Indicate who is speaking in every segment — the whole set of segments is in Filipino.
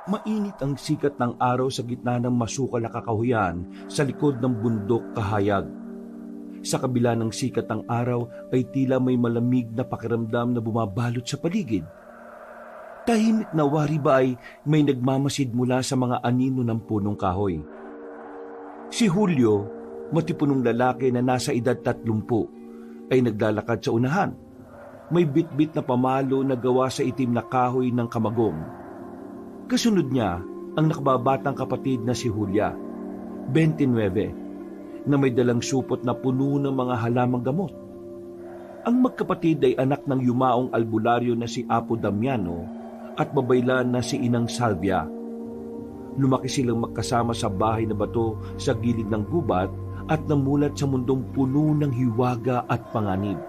Speaker 1: Mainit ang sikat ng araw sa gitna ng masukal na kakahuyan sa likod ng bundok kahayag. Sa kabila ng sikat ng araw ay tila may malamig na pakiramdam na bumabalot sa paligid. Tahimik na wari ba ay may nagmamasid mula sa mga anino ng punong kahoy. Si Julio, matipunong lalaki na nasa edad 30, ay naglalakad sa unahan. May bitbit na pamalo na gawa sa itim na kahoy ng kamagong. Kasunod niya ang nakababatang kapatid na si Julia, 29, na may dalang supot na puno ng mga halamang gamot. Ang magkapatid ay anak ng yumaong albularyo na si Apo Damiano at babaylan na si Inang Salvia. Lumaki silang magkasama sa bahay na bato sa gilid ng gubat at namulat sa mundong puno ng hiwaga at panganib.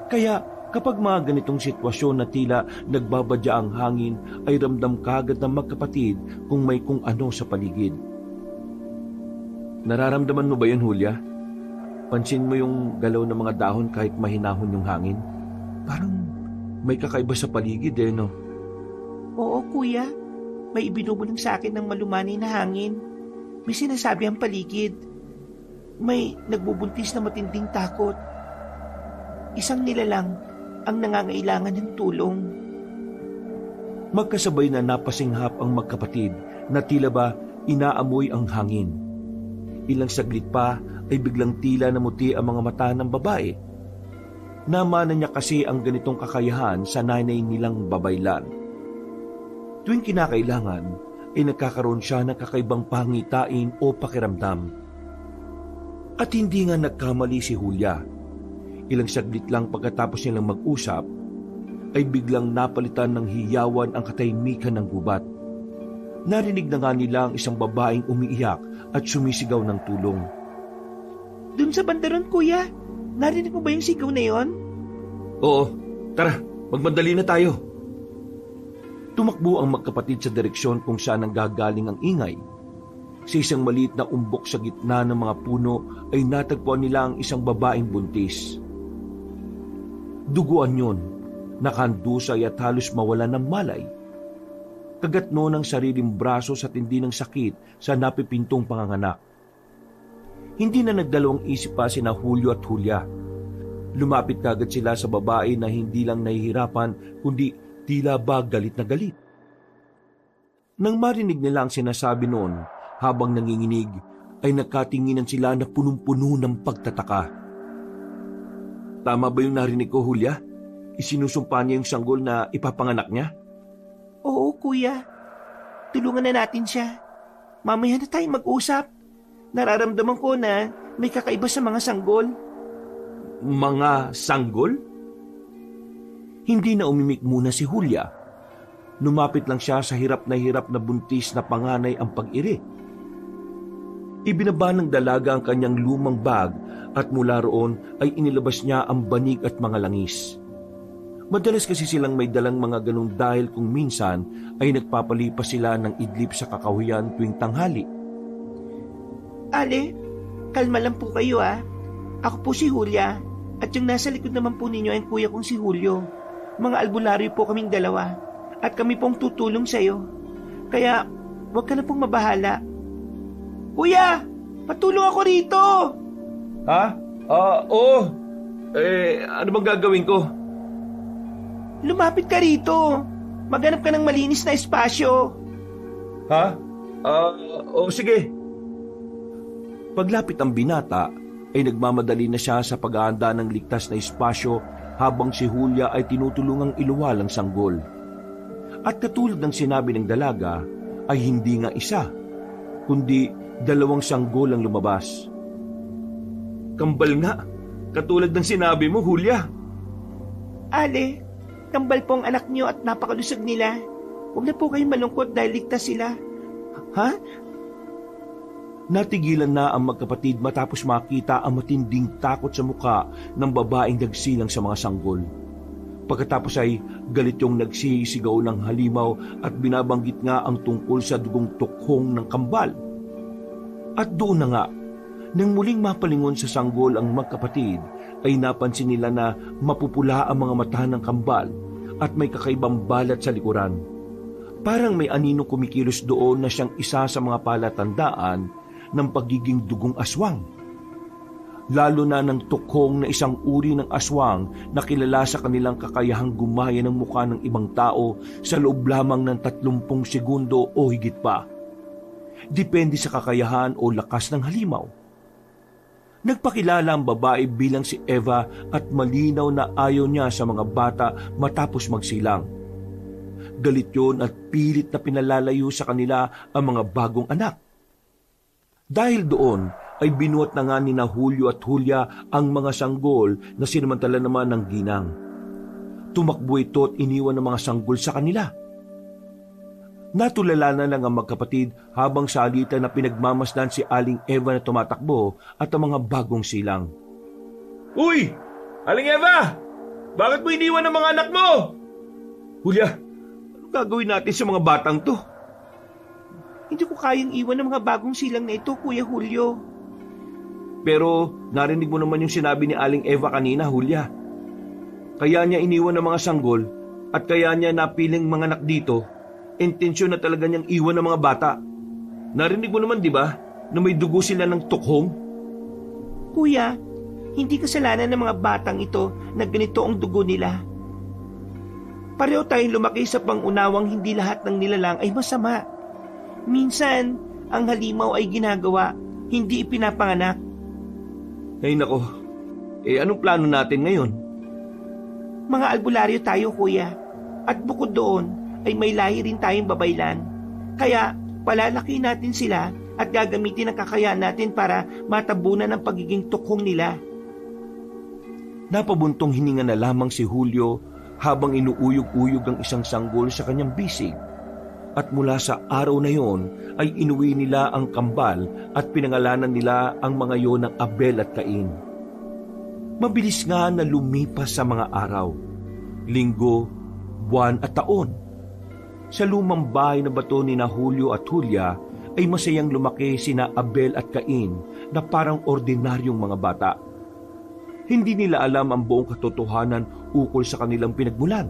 Speaker 1: Kaya kapag mga ganitong sitwasyon na tila nagbabadya ang hangin, ay ramdam kagad ng magkapatid kung may kung ano sa paligid. Nararamdaman mo ba yun, Julia? Pansin mo yung galaw ng mga dahon kahit mahinahon yung hangin? Parang may kakaiba sa paligid no?
Speaker 2: Oo, kuya. May ibinubulong sa akin ng malumanay na hangin. May sinasabi ang paligid. May nagbubuntis na matinding takot. Isang nilalang ang nangangailangan ng tulong.
Speaker 1: Magkasabay na napasinghap ang magkapatid na tila ba inaamoy ang hangin. Ilang saglit pa ay biglang tila namuti ang mga mata ng babae. Namana niya kasi ang ganitong kakayahan sa nanay nilang babaylan. Tuwing kinakailangan ay nagkakaroon siya ng kakaibang pangitain o pakiramdam. At hindi nga nagkamali si Julia. Ilang saglit lang pagkatapos nilang mag-usap, ay biglang napalitan ng hiyawan ang katahimikan ng gubat. Narinig na nga nila ang isang babaeng umiiyak at sumisigaw ng tulong.
Speaker 2: Dun sa bandaron, kuya. Narinig mo ba yung sigaw na yon?
Speaker 1: Oo, tara, magmadali na tayo. Tumakbo ang magkapatid sa direksyon kung saan nanggagaling ang ingay. Sa isang maliit na umbok sa gitna ng mga puno ay natagpuan nila ang isang babaeng buntis. Duguan yon, nakahandusay at halos mawala ng malay. Kagatno ng sariling braso sa tindi ng sakit sa napipintong panganganak. Hindi na nagdalawang isip pa sina Julio at Julia. Lumapit kagad sila sa babae na hindi lang nahihirapan kundi tila ba galit na galit. Nang marinig nila ang sinasabi noon habang nanginginig ay nagkatinginan sila na punong-puno ng pagtataka. Tama ba yung narinig ko, Julia? Isinusumpa niya yung sanggol na ipapanganak niya?
Speaker 2: Oo, kuya. Tulungan na natin siya. Mamaya na tayong mag-usap. Nararamdaman ko na may kakaiba sa mga sanggol.
Speaker 1: Mga sanggol? Hindi na umimik muna si Julia. Lumapit lang siya sa hirap na buntis na panganay ang pag-iri. Ibinaba ng dalaga ang kanyang lumang bag at mula roon ay inilabas niya ang banig at mga langis. Madalas kasi silang may dalang mga ganun dahil kung minsan ay nagpapalipas sila ng idlip sa kakahuyan tuwing tanghali.
Speaker 2: Ale, kalma lang po kayo Ako po si Julia at yung nasa likod naman po ninyo ay kuya kong si Julio. Mga albularyo po kaming dalawa at kami pong tutulong sa iyo. Kaya huwag ka na pong mabahala. Kuya, patulong ako rito!
Speaker 1: Ha? Oo. Ano bang gagawin ko?
Speaker 2: Lumapit ka rito. Maghanap ka ng malinis na espasyo.
Speaker 1: Ha? Sige. Paglapit ang binata, ay nagmamadali na siya sa paghahanda ng ligtas na espasyo habang si Julia ay tinutulungang iluwal ang sanggol. At katulad ng sinabi ng dalaga, ay hindi nga isa, kundi 2 sanggol ang lumabas. Kambal nga, katulad ng sinabi mo, Julia.
Speaker 2: Ale, kambal po ang anak niyo at napakalusog nila. Huwag na po kayong malungkot dahil ligtas sila. Ha?
Speaker 1: Natigilan na ang magkapatid matapos makita ang matinding takot sa muka ng babaeng nagsilang sa mga sanggol. Pagkatapos ay galit yung nagsisigaw ng halimaw at binabanggit nga ang tungkol sa dugong tukhong ng kambal. At doon na nga, nang muling mapalingon sa sanggol ang magkapatid, ay napansin nila na mapupula ang mga mata ng kambal at may kakaibang balat sa likuran. Parang may aninong kumikilos doon na siyang isa sa mga palatandaan ng pagiging dugong aswang. Lalo na ng tukhong na isang uri ng aswang na kilala sa kanilang kakayahang gumaya ng mukha ng ibang tao sa loob lamang ng 30 segundo o higit pa. Depende sa kakayahan o lakas ng halimaw. Nagpakilala ang babae bilang si Eva at malinaw na ayaw niya sa mga bata matapos magsilang. Galit yun at pilit na pinalalayo sa kanila ang mga bagong anak. Dahil doon ay binuhat na nga ni na Julio at Julia ang mga sanggol na sinamantala naman ng ginang. Tumakbo ito at iniwan ng mga sanggol sa kanila. Natulala na lang ang magkapatid habang salita na pinagmamasdan si Aling Eva na tumatakbo at ang mga bagong silang. "Uy! Aling Eva! Bakit mo iniwan ang mga anak mo?" "Julia, ano gagawin natin sa mga batang to?"
Speaker 2: Hindi ko kayang iwan ng mga bagong silang na ito, Kuya Julio.
Speaker 1: Pero narinig mo naman yung sinabi ni Aling Eva kanina, Julia. Kaya niya iniwan ng mga sanggol at kaya niya napiling mga anak dito. Intensyon na talaga niyang iwan ng mga bata. Narinig mo naman, di ba, na may dugo sila ng tukhong?
Speaker 2: Kuya, hindi kasalanan ng mga batang ito na ganito ang dugo nila. Pareho tayong lumaki sa pangunawang hindi lahat ng nilalang ay masama. Minsan, ang halimaw ay ginagawa, hindi ipinapanganak.
Speaker 1: Ay nako, anong plano natin ngayon?
Speaker 2: Mga albularyo tayo, Kuya. At bukod doon, ay may lahi rin tayong babaylan. Kaya palalaki natin sila at gagamitin ang kakayahan natin para matabunan ang pagiging tukhong nila.
Speaker 1: Napabuntong hininga na lamang si Julio habang inuuyog-uyog ang isang sanggol sa kanyang bisig. At mula sa araw na yon ay inuwi nila ang kambal at pinangalanan nila ang mga yon ng Abel at Cain. Mabilis nga na lumipas sa mga araw, linggo, buwan at taon. Sa lumang bahay na bato ni na Julio at Julia ay masayang lumaki sina Abel at Cain na parang ordinaryong mga bata. Hindi nila alam ang buong katotohanan ukol sa kanilang pinagmulan.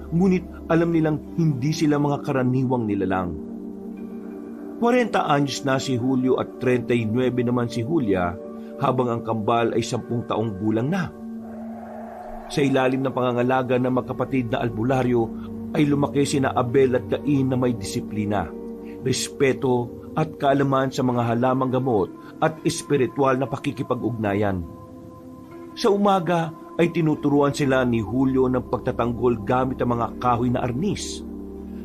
Speaker 1: Ngunit alam nilang hindi sila mga karaniwang nilalang. 40 anyos na si Julio at 39 naman si Julia habang ang kambal ay 10 taong gulang na. Sa ilalim ng pangangalaga ng magkapatid na albularyo ay lumaki sina Abel at Cain na may disiplina, respeto at kaalaman sa mga halamang gamot at espiritual na pakikipag-ugnayan. Sa umaga ay tinuturuan sila ni Julio ng pagtatanggol gamit ang mga kahoy na arnis.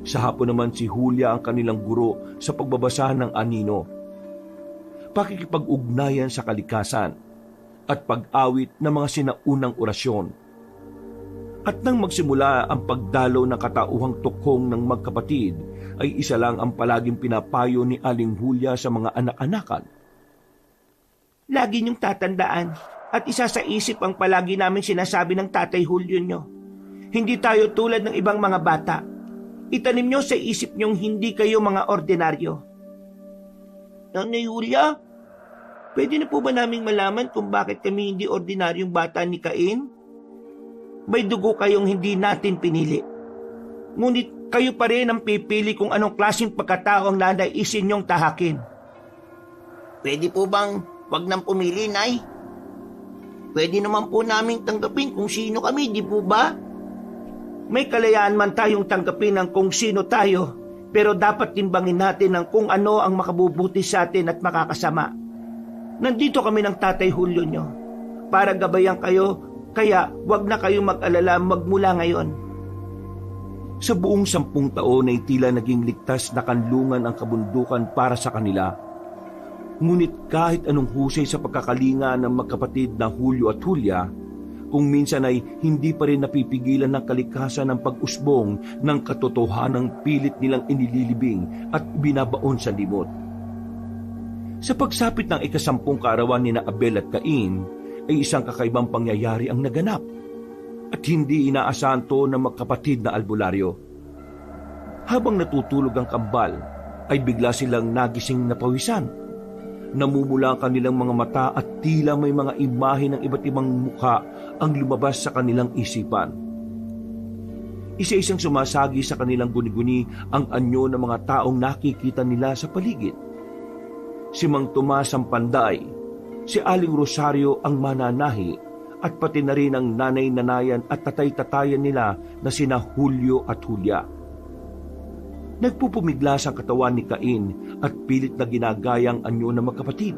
Speaker 1: Sa hapon naman si Julia ang kanilang guro sa pagbabasa ng anino, pakikipag-ugnayan sa kalikasan at pag-awit ng mga sinaunang orasyon. At nang magsimula ang pagdalaw ng katauhang tukhong ng magkapatid, ay isa lang ang palaging pinapayo ni Aling Julia sa mga anak-anakan.
Speaker 2: Lagi niyong tatandaan at isa sa isip ang palagi namin sinasabi ng Tatay Julio nyo. Hindi tayo tulad ng ibang mga bata. Itanim nyo sa isip nyong hindi kayo mga ordinaryo. Nanay Julia, pwede na po ba naming malaman kung bakit kami hindi ordinaryong bata ni Cain? May dugo kayong hindi natin pinili. Ngunit kayo pa rin ang pipili kung anong klaseng pagkatao ang nanaisin niyong tahakin.
Speaker 3: Pwede po bang wag nang pumili, Nay? Pwede naman po naming tanggapin kung sino kami, di po ba?
Speaker 2: May kalayaan man tayong tanggapin ang kung sino tayo, pero dapat timbangin natin ang kung ano ang makabubuti sa atin at makakasama. Nandito kami ng Tatay Julio nyo para gabayan kayo. Kaya wag na kayong mag-alala magmula ngayon.
Speaker 1: Sa buong 10 taon ay tila naging ligtas na kanlungan ang kabundukan para sa kanila. Ngunit kahit anong husay sa pagkakalinga ng magkapatid na Julio at Julia, kung minsan ay hindi pa rin napipigilan ng kalikasan ng pag-usbong ng katotohanang pilit nilang inililibing at binabaon sa limot. Sa pagsapit ng ika-10 kaarawan ni na Abel at Cain, ay isang kakaibang pangyayari ang naganap at hindi inaasahan to ng magkapatid na albularyo. Habang natutulog ang kambal, ay bigla silang nagising na pawisan. Namumula ang kanilang mga mata at tila may mga imahe ng iba't ibang mukha ang lumabas sa kanilang isipan. Isa-isang sumasagi sa kanilang guni-guni ang anyo ng mga taong nakikita nila sa paligid. Si Mang Tomas ang panday, si Aling Rosario ang mananahi, at pati na rin ang nanay-nanayan at tatay-tatayan nila na sina Julio at Julia. Nagpupumiglas ang katawan ni Cain at pilit na ginagayang anyo ng magkapatid.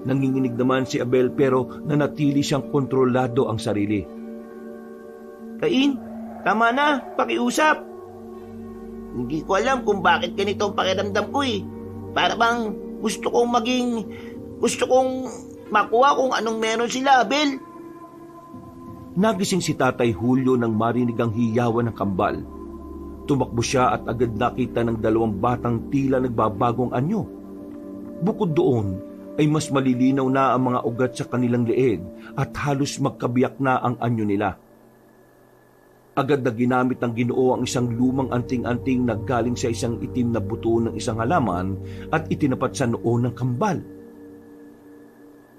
Speaker 1: Nanginginig naman si Abel pero nanatili siyang kontrolado ang sarili.
Speaker 2: Cain, tama na, pakiusap.
Speaker 3: Hindi ko alam kung bakit ganito ang pakiramdam ko eh. Para bang gusto kong makuha kung anong meron sila, Abel.
Speaker 1: Nagising si Tatay Julio nang marinig ang hiyawan ng kambal. Tumakbo siya at agad nakita ng dalawang batang tila nagbabagong anyo. Bukod doon ay mas malilinaw na ang mga ugat sa kanilang leeg at halos magkabiyak na ang anyo nila. Agad na ginamit ng Ginoo ang isang lumang anting-anting na galing sa isang itim na buto ng isang halaman at itinapat sa noo ng kambal.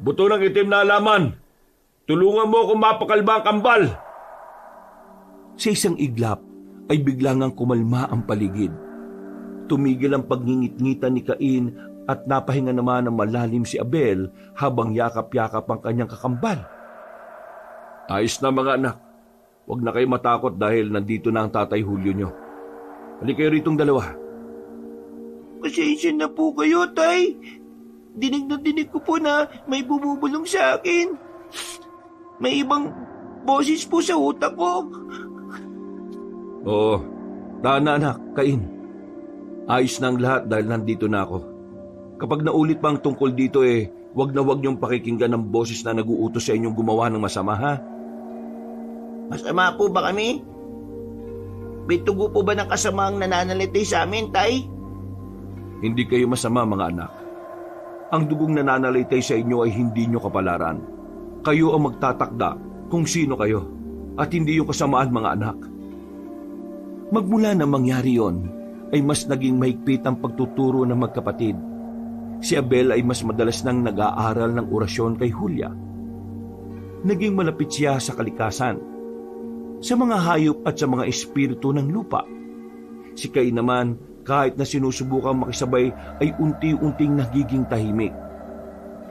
Speaker 1: "Buto ng itim na halaman! Tulungan mo kung mapakalba ang kambal!" Sa isang iglap ay biglang ang kumalma ang paligid. Tumigil ang pagngingit-ngitan ni Cain at napahinga naman ng malalim si Abel habang yakap-yakap ang kanyang kakambal. "Ayos na mga anak. Huwag na kayo matakot dahil nandito na ang Tatay Julio nyo. Halika kayo ritong dalawa."
Speaker 2: Pasensya na po kayo, Tay. Dinig na dinig ko po na may bumubulong sa akin. May ibang boses po sa utak ko.
Speaker 1: "Oo, tana anak, Cain. Ayos na ang lahat dahil nandito na ako. Kapag naulit pa ang tungkol dito wag na wag niyong pakikinggan ng boses na nag-uutos sa inyong gumawa ng masama, ha?"
Speaker 3: Masama po ba kami? May tugo po ba ng kasamaang nananalitay sa amin, Tay?
Speaker 1: Hindi kayo masama mga anak. Ang dugong nananalitay sa inyo ay hindi nyo kapalaran. Kayo ang magtatakda kung sino kayo at hindi yung kasamaan mga anak. Magmula na mangyari yon, ay mas naging mahigpit ang pagtuturo ng magkapatid. Si Abel ay mas madalas nang nag-aaral ng orasyon kay Julia. Naging malapit siya sa kalikasan, sa mga hayop at sa mga espiritu ng lupa. Si Cain naman, kahit na sinusubukang makisabay, ay unti-unting nagiging tahimik.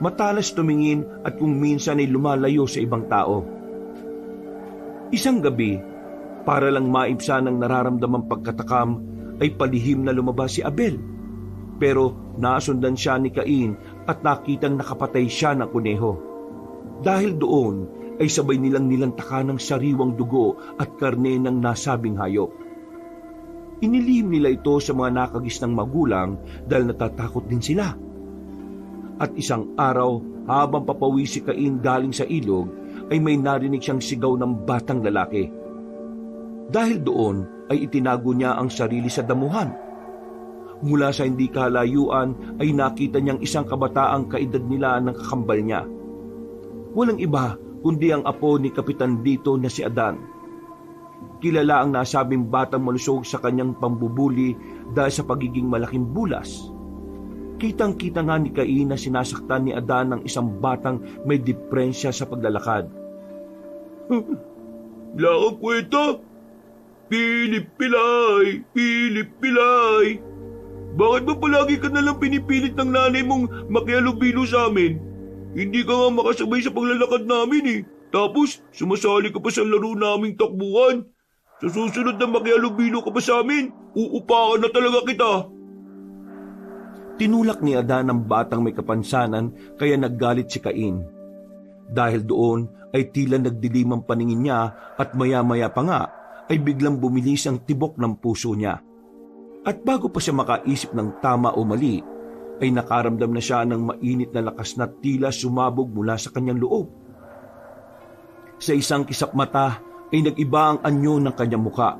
Speaker 1: Matalas tumingin at kung minsan ay lumalayo sa ibang tao. Isang gabi, para lang maibsan ang nararamdamang pagkatakam, ay palihim na lumabas si Abel. Pero nasundan siya ni Cain at nakitang nakapatay siya ng kuneho. Dahil doon, ay sabay nilang nilantaka ng sariwang dugo at karne ng nasabing hayop. Inilihim nila ito sa mga nakagisnang magulang dahil natatakot din sila. At isang araw, habang papawi si Cain galing sa ilog, ay may narinig siyang sigaw ng batang lalaki. Dahil doon ay itinago niya ang sarili sa damuhan. Mula sa hindi kalayuan ay nakita niyang isang kabataang kaedad nila ng kakambal niya. Walang iba kundi ang apo ni Kapitan Dito na si Adan. Kilala ang nasabing batang malusog sa kanyang pambubuli dahil sa pagiging malaking bulas. Kitang-kita nga ni Cain na sinasaktan ni Adan ng isang batang may depresya sa paglalakad.
Speaker 2: Wala kang kwenta. Pilip Pilay, Pilip Pilay. Bakit ba palagi ka nalang pinipilit ng nanay mong makihalubilo sa amin? Hindi ka nga makasabay sa paglalakad namin eh. Tapos, sumasali ka pa sa laro naming takbuhan. Sa susunod na makihalubilo ka pa sa amin, uupakan na talaga kita.
Speaker 1: Tinulak ni Adan ang batang may kapansanan kaya naggalit si Cain. Dahil doon ay tila nagdilim ang paningin niya at maya-maya pa nga ay biglang bumilis ang tibok ng puso niya. At bago pa siya makaisip ng tama o mali, ay nakaramdam na siya ng mainit na lakas na tila sumabog mula sa kanyang loob. Sa isang kisap mata ay nag-iba ang anyo ng kanyang muka.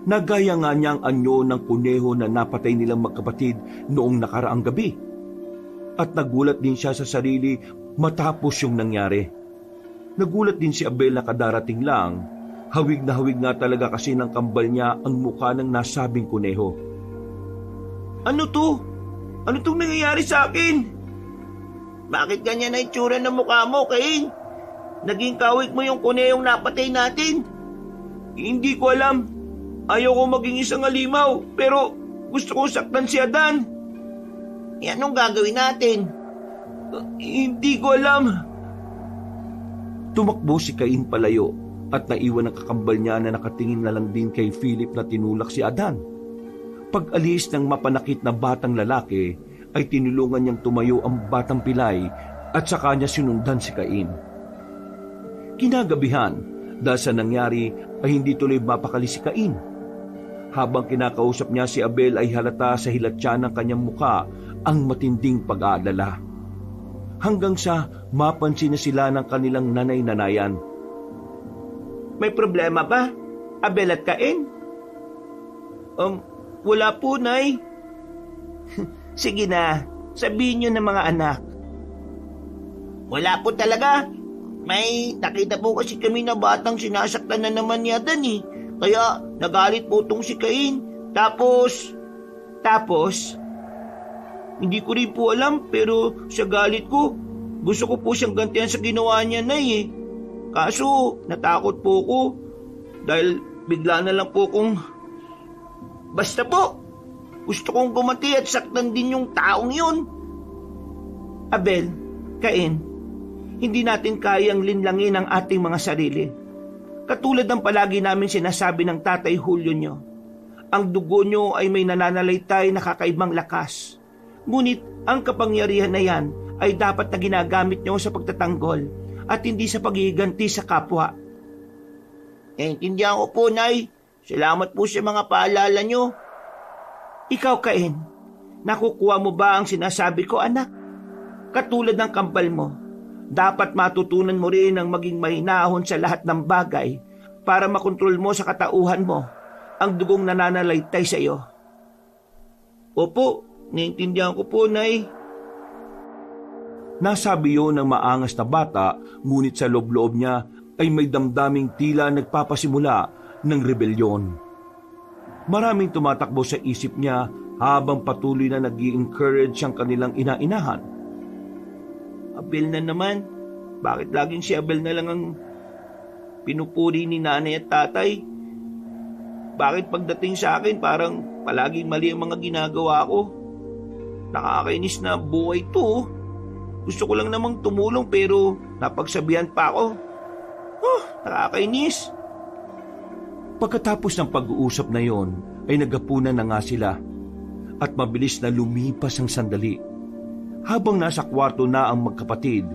Speaker 1: Nagaya nga niya ang anyo ng kuneho na napatay nilang magkapatid noong nakaraang gabi. At nagulat din siya sa sarili matapos yung nangyari. Nagulat din si Abel na kadarating lang. Hawig na hawig nga talaga kasi ng kambal niya ang mukha ng nasabing kuneho.
Speaker 2: Ano to? Ano tong nangyayari sa akin?
Speaker 3: Bakit ganyan na itsura ng mukha mo, Cain? Naging kawig mo yung kuneyong napatay natin.
Speaker 2: Hindi ko alam. Ayaw ko maging isang halimaw, pero gusto kong saktan si Adan.
Speaker 3: Anong gagawin natin?
Speaker 2: Hindi ko alam.
Speaker 1: Tumakbo si Cain palayo at naiwan ang kakambal niya na nakatingin na lang din kay Philip na tinulak si Adan. Pag-alis ng mapanakit na batang lalaki, ay tinulungan niyang tumayo ang batang pilay at saka niya sinundan si Cain. Kinagabihan, dahil sa nangyari ay hindi tuloy mapakali si Cain. Habang kinakausap niya si Abel ay halata sa hilatya ng kanyang muka ang matinding pag-aalala. Hanggang sa mapansin na sila ng kanilang nanay-nanayan.
Speaker 2: May problema ba, Abel at Cain? Wala po, Nay. Sige na, sabihin niyo ng mga anak.
Speaker 3: Wala po talaga. May nakita po kasi kami na batang sinasaktan na naman ni Adan eh. Kaya nagalit po tong si Cain. Tapos, hindi ko rin po alam pero sa galit ko, gusto ko po siyang gantihan sa ginawa niya, Nay eh. Kaso natakot po ko dahil bigla na lang po kong... Basta po, gusto kong gumati at saktan din yung taong yun.
Speaker 2: Abel, Cain, hindi natin kayang linlangin ang ating mga sarili. Katulad ng palagi namin sinasabi ng Tatay Julio nyo, ang dugo nyo ay may nananalaytay na kakaibang lakas. Ngunit ang kapangyarihan na yan ay dapat na ginagamit nyo sa pagtatanggol at hindi sa paghihiganti sa kapwa.
Speaker 3: Intindihan ko po, Nay. Salamat po sa mga paalala nyo.
Speaker 2: Ikaw, Cain, nakukuha mo ba ang sinasabi ko, anak? Katulad ng kambal mo, dapat matutunan mo rin ang maging mahinahon sa lahat ng bagay para makontrol mo sa katauhan mo ang dugong nananalaytay sa iyo. Opo, naiintindihan ko po, Nay.
Speaker 1: Nasabi yun ng maangas na bata, ngunit sa loob-loob niya ay may damdaming tila nagpapasimula ng rebelyon. Maraming tumatakbo sa isip niya habang patuloy na nag-i-encourage ang kanilang ina-inahan.
Speaker 2: Abel na naman. Bakit laging si Abel na lang ang pinupuri ni nanay at tatay? Bakit pagdating sa akin parang palaging mali ang mga ginagawa ko? Nakakainis na buhay to. Gusto ko lang namang tumulong pero napagsabihan pa ako. Nakakainis.
Speaker 1: Pagkatapos ng pag-uusap na yon, ay naghapunan na nga sila at mabilis na lumipas ang sandali. Habang nasa kwarto na ang magkapatid,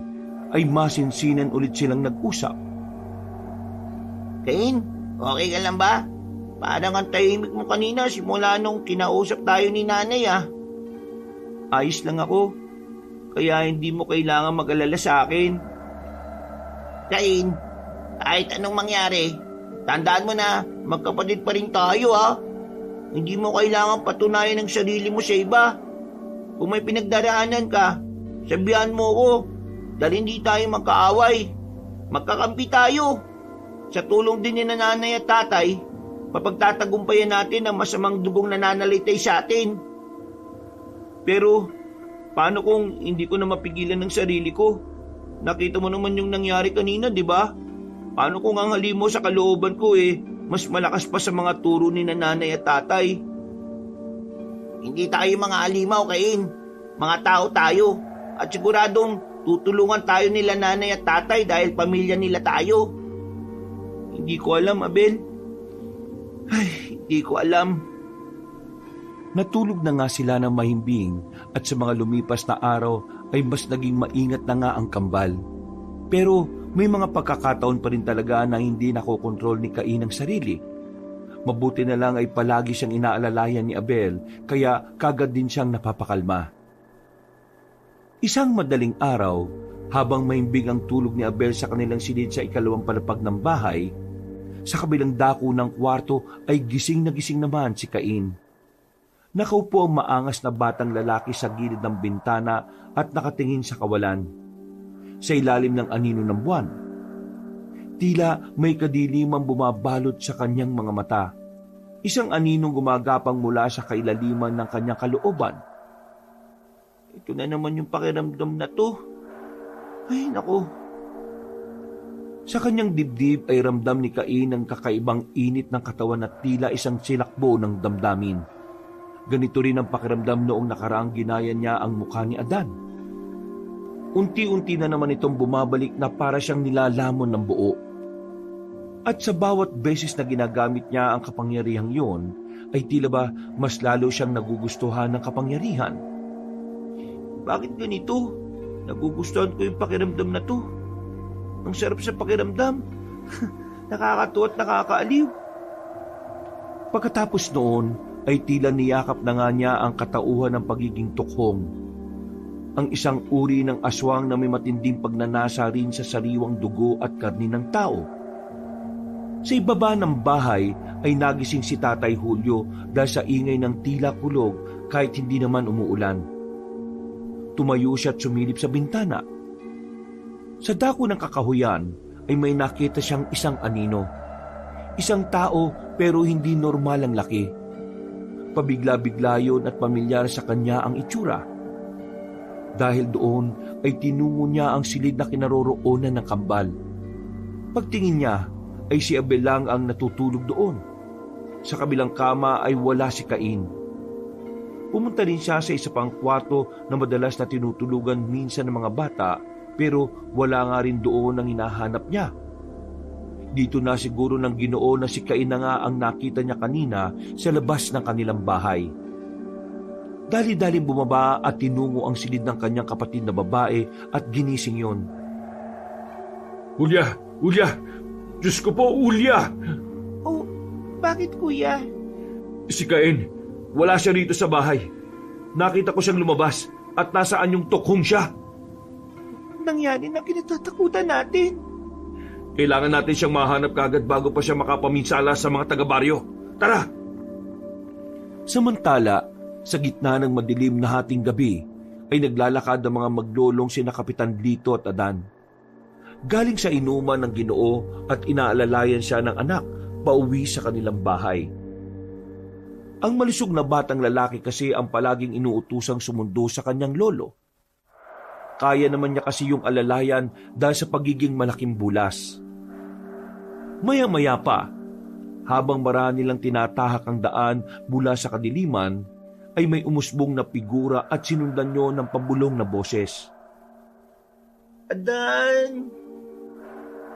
Speaker 1: ay masinsinan ulit silang nag-usap.
Speaker 3: Cain, okay ka lang ba? Parang ang tahimik mo kanina simula nung kinausap tayo ni nanay ah.
Speaker 2: Ayos lang ako, kaya hindi mo kailangan mag-alala sa akin.
Speaker 3: Cain, kahit anong mangyari, tandaan mo na magkapatid pa rin tayo ha. Hindi mo kailangan patunayan ang sarili mo sa iba. Kung may pinagdaraanan ka, sabihan mo ko dahil hindi tayo magkaaway. Magkakampi tayo. Sa tulong din ni nanay at tatay, mapagtatagumpayan natin ang masamang dugong nananalitay sa atin.
Speaker 2: Pero, paano kung hindi ko na mapigilan ng sarili ko? Nakita mo naman yung nangyari kanina, di ba? Paano kung ang halimaw sa kalooban ko mas malakas pa sa mga turo ni nanay at tatay?
Speaker 3: Hindi tayo mga halimaw, Cain. Mga tao tayo. At siguradong tutulungan tayo nila nanay at tatay dahil pamilya nila tayo.
Speaker 2: Hindi ko alam, Abel. Ay, hindi ko alam.
Speaker 1: Natulog na nga sila ng mahimbing at sa mga lumipas na araw ay mas naging maingat na nga ang kambal. Pero may mga pagkakataon pa rin talaga na hindi nakokontrol ni Cain ang sarili. Mabuti na lang ay palagi siyang inaalalayan ni Abel kaya kagad din siyang napapakalma. Isang madaling araw, habang mahimbing ang tulog ni Abel sa kanilang silid sa ikalawang palapag ng bahay, sa kabilang dako ng kwarto ay gising na gising naman si Cain. Nakaupo ang maangas na batang lalaki sa gilid ng bintana at nakatingin sa kawalan. Sa ilalim ng anino ng buwan, tila may kadilimang bumabalot sa kanyang mga mata. Isang aninong gumagapang mula sa kailaliman ng kanyang kalooban.
Speaker 2: Ito na naman yung pakiramdam na to. Ay, naku.
Speaker 1: Sa kanyang dibdib ay ramdam ni Cain ang kakaibang init ng katawan at tila isang silakbo ng damdamin. Ganito rin ang pakiramdam noong nakaraang ginaya niya ang mukha ni Adan. Unti-unti na naman itong bumabalik na para siyang nilalamon ng buo. At sa bawat beses na ginagamit niya ang kapangyarihang yon, ay tila ba mas lalo siyang nagugustuhan ng kapangyarihan.
Speaker 2: Bakit ganito? Nagugustuhan ko yung pakiramdam na to. Ang sarap sa pakiramdam. Nakakatuwa at nakakaaliw.
Speaker 1: Pagkatapos noon, ay tila niyakap na nga niya ang katauhan ng pagiging tukhong. Ang isang uri ng aswang na may matinding pagnanasa rin sa sariwang dugo at karni ng tao. Sa ibaba ng bahay ay nagising si Tatay Julio dahil sa ingay ng tila kulog kahit hindi naman umuulan. Tumayo siya at sumilip sa bintana. Sa dako ng kakahuyan ay may nakita siyang isang anino. Isang tao pero hindi normal ang laki. Pabigla-bigla yun at pamilyar sa kanya ang itsura. Dahil doon ay tinungo niya ang silid na kinaroroonan ng kambal. Pagtingin niya ay si Abel lang ang natutulog doon. Sa kabilang kama ay wala si Cain. Pumunta rin siya sa isa pang kwarto na madalas na tinutulugan minsan ng mga bata pero wala nga rin doon ang hinahanap niya. Dito na siguro ng Ginoo na si Cain na nga ang nakita niya kanina sa labas ng kanilang bahay. Dali-dali bumaba at tinungo ang silid ng kanyang kapatid na babae at ginising yon.
Speaker 4: Hulya! Hulya! Diyos ko po, Hulya!
Speaker 2: Oh, bakit kuya?
Speaker 4: Si Cain, wala siya rito sa bahay. Nakita ko siyang lumabas at nasaan yung tukhong siya.
Speaker 2: Nangyari na kinatatakutan natin.
Speaker 4: Kailangan natin siyang mahanap kagad bago pa siya makapaminsala sa mga taga-baryo. Tara!
Speaker 1: Samantala, sa gitna ng madilim na hating gabi, ay naglalakad ang mga maglolong sina Kapitan Lito at Adan. Galing sa inuman ng Ginoo at inaalalayan siya ng anak pauwi sa kanilang bahay. Ang malusog na batang lalaki kasi ang palaging inuutusang sumundo sa kanyang lolo. Kaya naman niya kasi yung alalayan dahil sa pagiging malaking bulas. Maya-maya pa, habang marami nilang tinatahak ang daan mula sa kadiliman, ay may umusbong na figura at sinundan niyo ng pabulong na boses.
Speaker 2: Adan!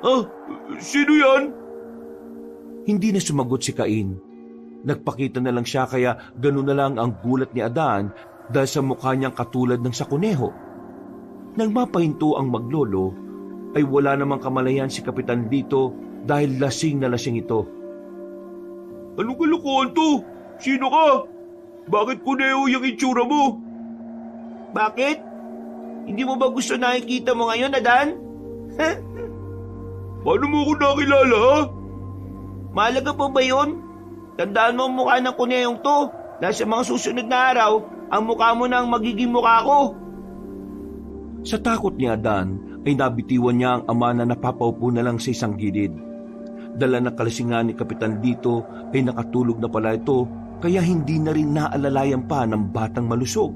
Speaker 4: Ah, sino yan?
Speaker 1: Hindi na sumagot si Cain. Nagpakita na lang siya kaya ganun na lang ang gulat ni Adan dahil sa mukha niyang katulad ng sa kuneho. Nang mapahinto ang maglolo, ay wala namang kamalayan si Kapitan Lito dahil lasing na lasing ito.
Speaker 4: Anong kalokohan to? Sino ka? Bakit kuneho yung itsura mo?
Speaker 2: Bakit? Hindi mo ba gusto nakikita mo ngayon, Adan?
Speaker 4: Paano mo ako nakilala, ha?
Speaker 2: Mahalaga po ba yun? Tandaan mo ang mukha ng kuneyong to. Dahil sa mga susunod na araw, ang mukha mo na ang magiging mukha ko.
Speaker 1: Sa takot ni Adan, ay nabitiwan niya ang ama na napapaupo na lang sa isang gilid. Dala na kalasingan ni Kapitan Lito ay nakatulog na pala ito, kaya hindi na rin naalalayan pa ng batang malusog.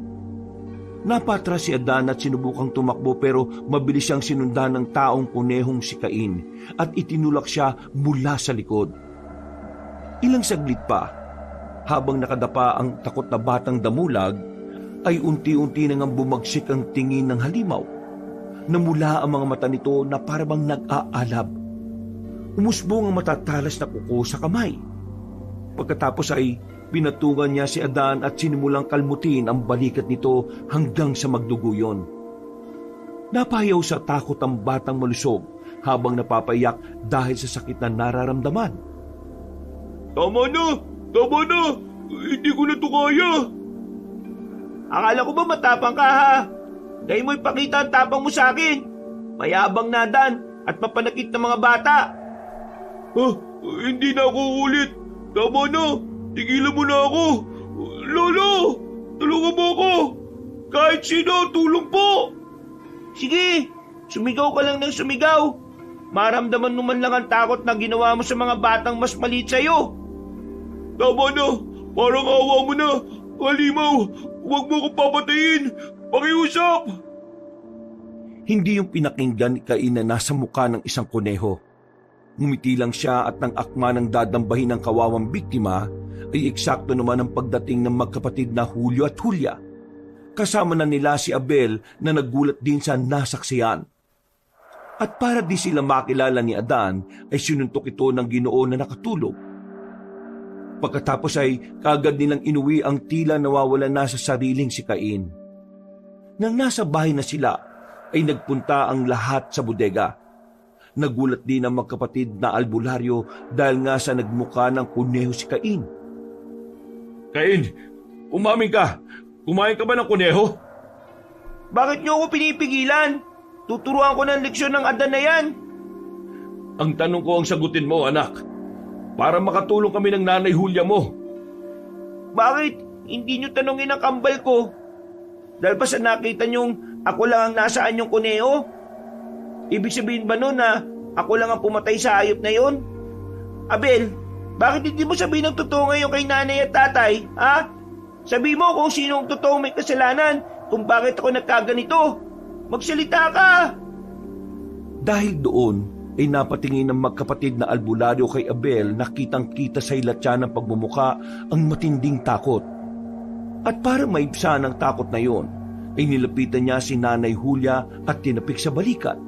Speaker 1: Napatras si Adan at sinubukang tumakbo pero mabilis siyang sinundan ng taong kunehong si Cain at itinulak siya mula sa likod. Ilang saglit pa, habang nakadapa ang takot na batang damulag, ay unti-unti nang bumagsik ang tingin ng halimaw. Namula ang mga mata nito na parabang nag-aalab. Umusbong ang matatalas na kuko sa kamay. Pagkatapos ay pinatungan niya si Adan at sinimulang kalmutin ang balikat nito hanggang sa magduguyon. Napayaw sa takot ang batang malusog habang napapayak dahil sa sakit na nararamdaman.
Speaker 4: Tama na! Tama na! Hindi ko na to kaya!
Speaker 2: Akala ko ba matapang ka, ha? Dahil mo ipakita ang tapang mo sa akin. Mayabang na, Adan, at mapanakit ng mga bata.
Speaker 4: Hindi na ako ulit! Tama na! Tigilan mo na ako! Lolo! Tulungan mo ako! Kahit sino, tulong po!
Speaker 2: Sige, sumigaw ka lang ng sumigaw. Maramdaman mo man lang ang takot na ginawa mo sa mga batang mas maliit sa'yo.
Speaker 4: Tama na! Parang awa mo na! Halimaw! Huwag mo akong papatayin! Pakiusap!
Speaker 1: Hindi yung pinakinggan ni Cain na nasa mukha ng isang kuneho. Ngumiti lang siya at nang akma ng dadambahin ng kawawang biktima ay eksakto naman ang pagdating ng magkapatid na Julio at Julia. Kasama na nila si Abel na nagulat din sa nasaksiyan. At para di sila makilala ni Adan ay sinuntok ito ng Ginoo na nakatulog. Pagkatapos ay kaagad nilang inuwi ang tila nawawalan na sa sariling si Cain. Nang nasa bahay na sila ay nagpunta ang lahat sa bodega. Nagulat din ang magkapatid na albularyo dahil nga sa nagmukha ng kuneho si Cain.
Speaker 4: Cain, umamin ka. Kumain ka ba ng kuneho?
Speaker 2: Bakit niyo ako pinipigilan? Tuturuan ko ng leksyon ng Adan na yan.
Speaker 4: Ang tanong ko ang sagutin mo, anak. Para makatulong kami ng nanay Julia mo.
Speaker 2: Bakit hindi niyo tanongin ang kambal ko? Dahil ba sa nakita niyong ako lang ang nasaan yung kuneho? Ibig sabihin ba nun na ako lang ang pumatay sa hayop na yon? Abel, bakit hindi mo sabihin ang totoo ngayon kay nanay at tatay, ha? Sabi mo kung sino ang totoong may kasalanan, kung bakit ako nagkaganito. Magsalita ka!
Speaker 1: Dahil doon ay napatingin ng magkapatid na albularyo kay Abel na kitang-kita sa ilatya ng pagmumuka ang matinding takot. At para maibsan ang takot na yon, ay nilapitan niya si Nanay Julia at tinapik sa balikat.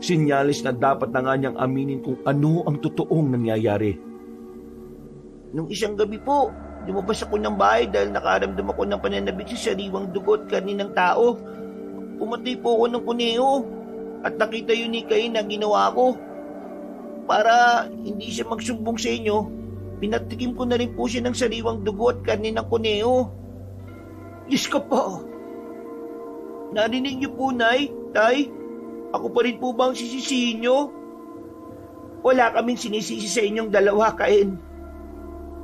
Speaker 1: Sinyalis na dapat na nga niyang aminin kung ano ang totoong nangyayari.
Speaker 2: Nung isang gabi po, lumabas ako ng bahay dahil nakaramdam ako ng pananabik sa sariwang dugo at karni ng tao. Pumatay po ako ng kuneho at nakita yun ni Cain na ginawa ko. Para hindi siya magsumbong sa inyo, pinatikim ko na rin po siya ng sariwang dugo at karni ng kuneho. Diyos ko po! Narinig niyo po, Nay, Tay? Ako pa rin po ba ang sisisihin niyo? Wala kaming sinisisi sa inyong dalawa, Cain.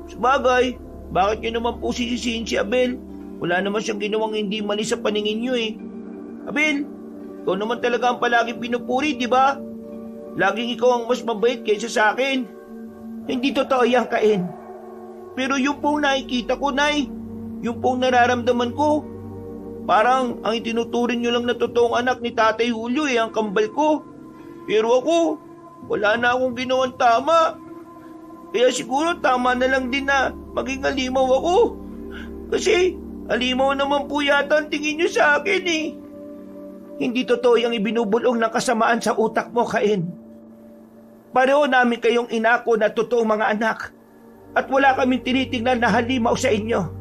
Speaker 2: Sabagay, bakit niyo naman po sisisihin si Abel? Wala naman siyang ginawang hindi mali sa paningin niyo eh. Abel, ikaw naman talaga ang palaging pinupuri, di ba? Laging ikaw ang mas mabait kaysa sa akin. Hindi totoo yan, Cain. Pero yung pong nakikita ko, Nay, yung pong nararamdaman ko, parang ang itinuturing niyo lang na totoong anak ni Tatay Julio ang kambal ko. Pero ako, wala na akong ginawang tama. Kaya siguro tama na lang din na maging alimaw ako. Kasi alimaw naman po yata ang tingin niyo sa akin eh. Hindi totoo yung ibinubulong ng kasamaan sa utak mo, Cain. Pareho namin kayong inako na totoong mga anak. At wala kaming tinitingnan na halimaw sa inyo.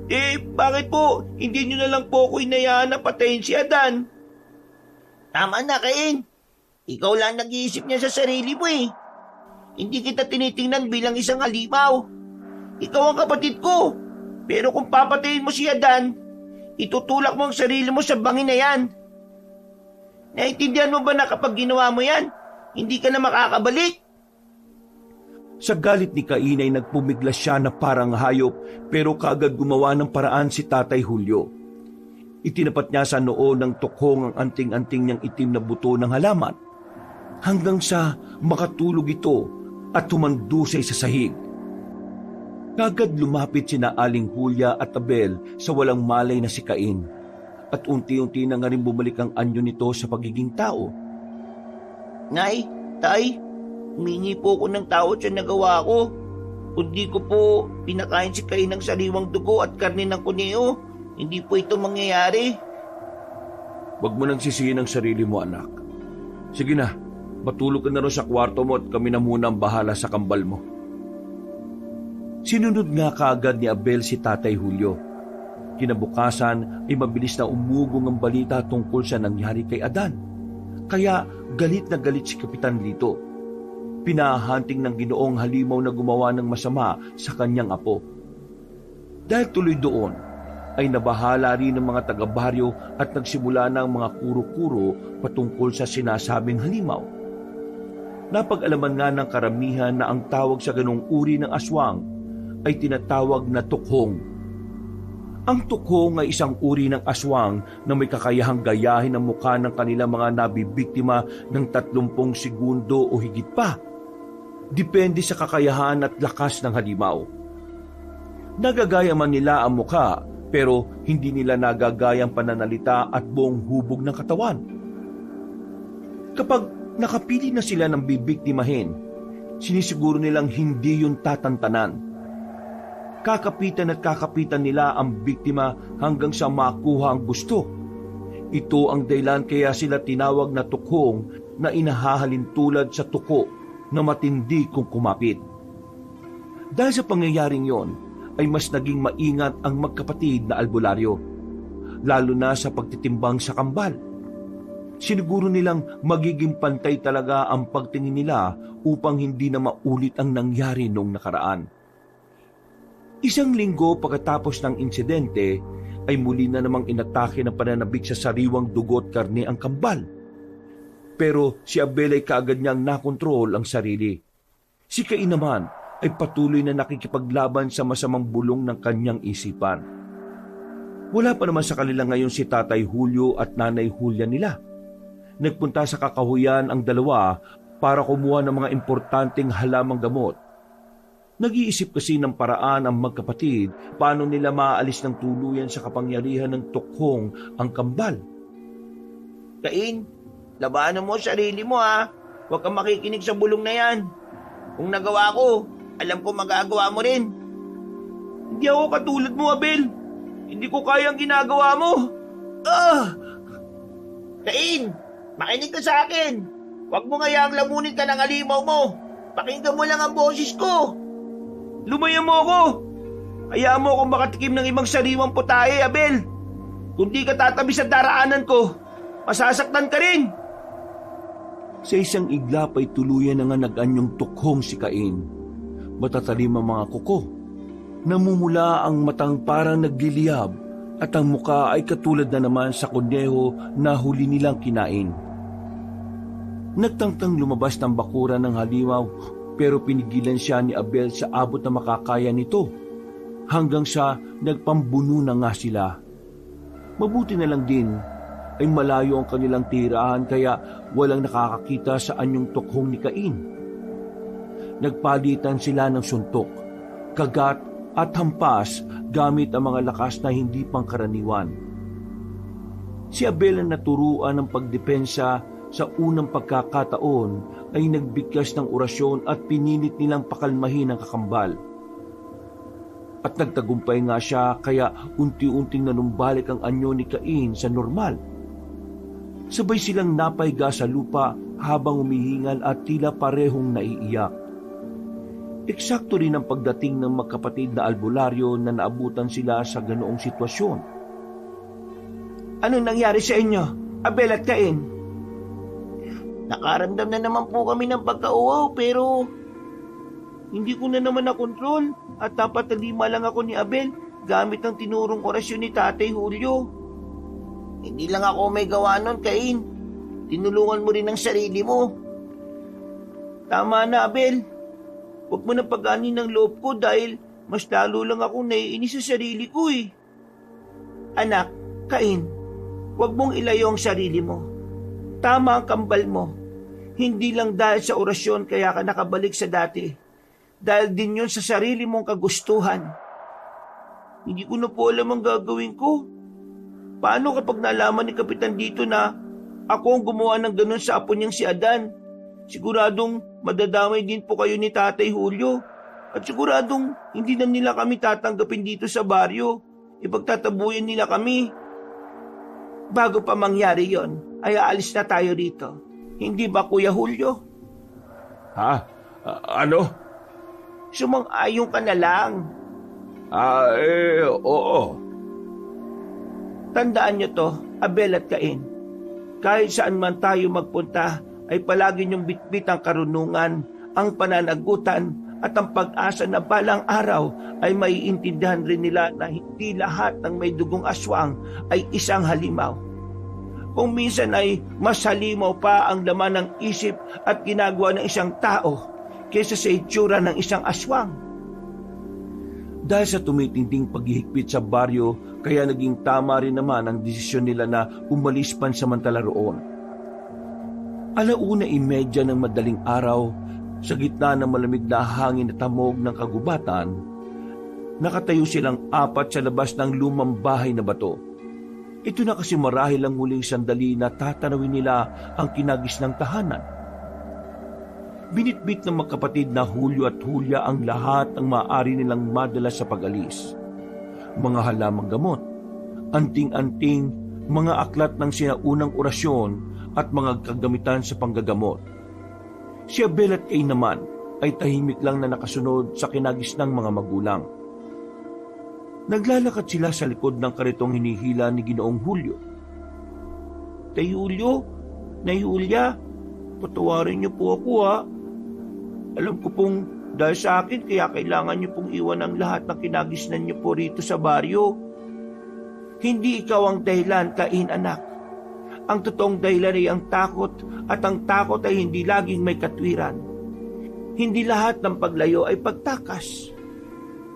Speaker 2: Eh, bakit po? Hindi nyo na lang po ako inayaan na patayin si Adan.
Speaker 3: Tama na, Cain. Ikaw lang nag-iisip niya sa sarili mo eh. Hindi kita tinitingnan bilang isang halimaw.
Speaker 2: Ikaw ang kapatid ko. Pero kung papatayin mo si Adan, itutulak mo ang sarili mo sa bangin na yan. Naintindihan mo ba na kapag ginawa mo yan, hindi ka na makakabalik?
Speaker 1: Sa galit ni Cain ay nagpumiglas siya na parang hayop pero kaagad gumawa ng paraan si Tatay Julio. Itinapat niya sa noo ng tukhong ang anting-anting niyang itim na buto ng halaman hanggang sa makatulog ito at tumandusay sa sahig. Kaagad lumapit sina Aling Julia at Abel sa walang malay na si Cain at unti-unti na nga rin bumalik ang anyo nito sa pagiging tao.
Speaker 2: Nay, Tay, humingi po ako ng tawad sa nagawa ko. Kung di ko po pinakain si Cain ng sariwang dugo at karne ng kuneho, hindi po ito mangyayari.
Speaker 1: Huwag mo nang sisihin ang sarili mo, anak. Sige na, matulog ka na rin sa kwarto mo at kami na muna ang bahala sa kambal mo. Sinunod nga kaagad ni Abel si Tatay Julio. Kinabukasan ay mabilis na umugong ang balita tungkol sa nangyari kay Adan. Kaya galit na galit si Kapitan Lito. Pinahanting ng Ginoong halimaw na gumawa ng masama sa kanyang apo. Dahil tuloy doon, ay nabahala rin ng mga taga-baryo at nagsimula ng mga kuro-kuro patungkol sa sinasabing halimaw. Napag-alaman nga ng karamihan na ang tawag sa ganong uri ng aswang ay tinatawag na tukhong. Ang tukhong ay isang uri ng aswang na may kakayahang gayahin ang mukha ng kanilang mga nabibiktima ng 30 segundo o higit pa. Depende sa kakayahan at lakas ng halimaw. Nagagaya man nila ang mukha pero hindi nila nagagayang pananalita at buong hubog ng katawan. Kapag nakapili na sila ng bibiktimahin, sinisiguro nilang hindi yun tatantanan. Kakapitan at kakapitan nila ang biktima hanggang sa makuha ang gusto. Ito ang dahilan kaya sila tinawag na tukhong na inahahalin tulad sa tuko na matindi kung kumapit. Dahil sa pangyayaring yon, ay mas naging maingat ang magkapatid na albularyo, lalo na sa pagtitimbang sa kambal. Siniguro nilang magiging pantay talaga ang pagtingin nila upang hindi na maulit ang nangyari noong nakaraan. Isang linggo pagkatapos ng insidente, ay muli na namang inatake ng pananabik sa sariwang dugot karne ang kambal. Pero si Abel ay kaagad niyang nakontrol ang sarili. Si Cain naman ay patuloy na nakikipaglaban sa masamang bulong ng kanyang isipan. Wala pa naman sa kanila ngayon si Tatay Julio at Nanay Julia nila. Nagpunta sa kakahuyan ang dalawa para kumuha ng mga importanteng halamang gamot. Nag-iisip kasi ng paraan ang magkapatid paano nila maaalis ng tuluyan sa kapangyarihan ng tukhong ang kambal.
Speaker 3: Cain, labanan mo sarili mo ha. Huwag kang makikinig sa bulong na yan. Kung nagawa ko, alam ko magagawa mo rin.
Speaker 2: Hindi ako katulad mo, Abel. Hindi ko kaya ang ginagawa mo.
Speaker 3: Cain, makinig ka sa akin. Huwag mo ngayaang lamunin ka ng halimaw mo. Pakinggan mo lang ang boses ko.
Speaker 2: Lumaya mo ako. Hayaan mo akong makatikim ng ibang sariwang putahe, Abel. Kung di ka tatabi sa daraanan ko, masasaktan ka rin.
Speaker 1: Sa isang iglap ay tuluyan na nga nag-anyong tukhong si Cain. Matatalim ang mga kuko. Namumula ang matang parang nagliliyab at ang muka ay katulad na naman sa kunyeho na huli nilang kinain. Nagtangtang lumabas ng bakuran ng halimaw pero pinigilan siya ni Abel sa abot na makakaya nito hanggang sa nagpambuno na nga sila. Mabuti na lang din ay malayo ang kanilang tirahan kaya walang nakakakita sa anyong tukhong ni Cain. Nagpalitan sila ng suntok, kagat at hampas gamit ang mga lakas na hindi pangkaraniwan. Si Abel ang naturuan ng pagdepensa sa unang pagkakataon ay nagbigkas ng orasyon at pinilit nilang pakalmahin ang kakambal. At nagtagumpay nga siya kaya unti-unting nanumbalik ang anyo ni Cain sa normal. Sabay silang napahiga sa lupa habang humihingal at tila parehong naiiyak. Eksakto rin ang pagdating ng magkapatid na albularyo na naabutan sila sa ganoong sitwasyon.
Speaker 2: Anong nangyari sa inyo, Abel at Cain?
Speaker 3: Nakaramdam na naman po kami ng pagkauhaw pero
Speaker 2: hindi ko na naman nakontrol at napatalima lang ako ni Abel gamit ang tinurong orasyon ni Tatay Julio.
Speaker 3: hindi lang ako may gawa nun, Cain. Tinulungan mo rin ang sarili mo.
Speaker 2: Tama na, Abel. Huwag mo na paganin ng loob ko dahil mas lalo lang ako naiinis sa sarili ko eh. Anak, Cain, huwag mong ilayo ang sarili mo. Tama ang kambal mo. Hindi lang dahil sa orasyon kaya ka nakabalik sa dati. Dahil din yun sa sarili mong kagustuhan. Hindi ko na po alam ang gagawin ko. Paano kapag nalaman ni Kapitan dito na ako ang gumawa ng ganun sa apo niyang si Adan? Siguradong madadamay din po kayo ni Tatay Julio. At siguradong hindi na nila kami tatanggapin dito sa baryo. Ipagtatabuyan nila kami. Bago pa mangyari yon, ay aalis na tayo rito. Hindi ba, Kuya Julio?
Speaker 1: Ha? Ano?
Speaker 2: Sumang-ayon ka na lang.
Speaker 1: Oo.
Speaker 2: Tandaan niyo to, Abel at Cain. Kahit saan man tayo magpunta, ay palagi niyong bitbit ang karunungan, ang pananagutan, at ang pag-asa na balang araw ay maiintindihan rin nila na hindi lahat ng may dugong aswang ay isang halimaw. Kung minsan ay mas halimaw pa ang laman ng isip at ginagawa ng isang tao kaysa sa itsura ng isang aswang.
Speaker 1: Dahil sa tumitinding paghihigpit sa baryo, kaya naging tama rin naman ang desisyon nila na umalis pansamantala roon. 1:30 ng madaling araw, sa gitna ng malamig na hangin at hamog ng kagubatan, Nakatayo silang apat sa labas ng lumang bahay na bato. Ito na kasi marahil ang huling sandali na tatanawin nila ang kinagis ng tahanan. Binitbit ng magkapatid na Julio at Julia ang lahat ng maaari nilang madala sa pag-alis. Mga halamang gamot, anting-anting, mga aklat ng sinaunang orasyon at mga kagamitan sa panggagamot. Si Abel at Cain naman ay tahimik lang na nakasunod sa kinagis ng mga magulang. Naglalakad sila sa likod ng karitong hinihila ni Ginoong Julio.
Speaker 2: Tay Julio, Nay Julia, patawarin niyo po ako ha. Alam ko pong dahil sa akin kaya kailangan niyo pong iwan ang lahat ng kinagisnan niyo po rito sa baryo. Hindi ikaw ang dahilan, Cain anak. Ang totoong dahilan ay ang takot at ang takot ay hindi laging may katwiran. Hindi lahat ng paglayo ay pagtakas.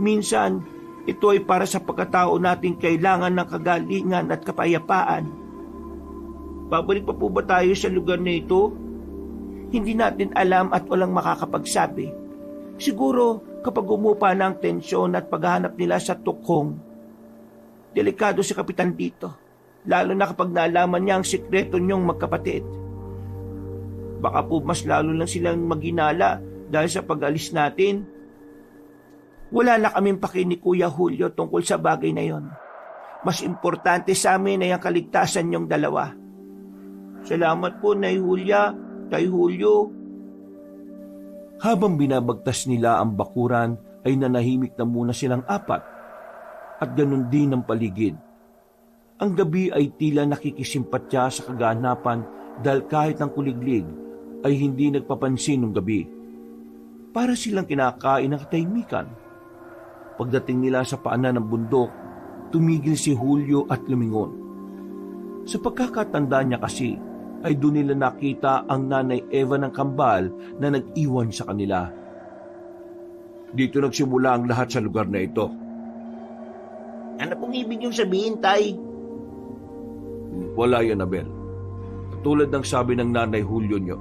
Speaker 2: Minsan, ito ay para sa pagkatao nating kailangan ng kagalingan at kapayapaan. Babalik pa po ba tayo sa lugar na ito? Hindi natin alam at walang makakapagsabi. Siguro kapag umupa na ang tensyon at paghahanap nila sa tukhong, delikado si Kapitan dito, lalo na kapag naalaman niya ang sikreto niyong magkapatid. Baka po mas lalo lang silang maginala dahil sa pag-alis natin. Wala na kaming paki ni Kuya Julio tungkol sa bagay na yon. Mas importante sa amin ay ang kaligtasan niyong dalawa. Salamat po, Nay Julia, Tay Julio.
Speaker 1: Habang binabagtas nila ang bakuran ay nanahimik na muna silang apat at ganun din ang paligid. Ang gabi ay tila nakikisimpatya sa kaganapan dahil kahit ang kuliglig ay hindi nagpapansin ng gabi. Para silang kinakain ng katahimikan. Pagdating nila sa paanan ng bundok, tumigil si Julio at lumingon. Sa pagkakatanda niya kasi, ay doon nila nakita ang Nanay Eva ng kambal na nag-iwan sa kanila. Dito nagsimula ang lahat sa lugar na ito.
Speaker 3: Ano pong ibig niyong sabihin, Tay?
Speaker 1: Wala yan, Abel. Katulad ng sabi ng Nanay Julio nyo.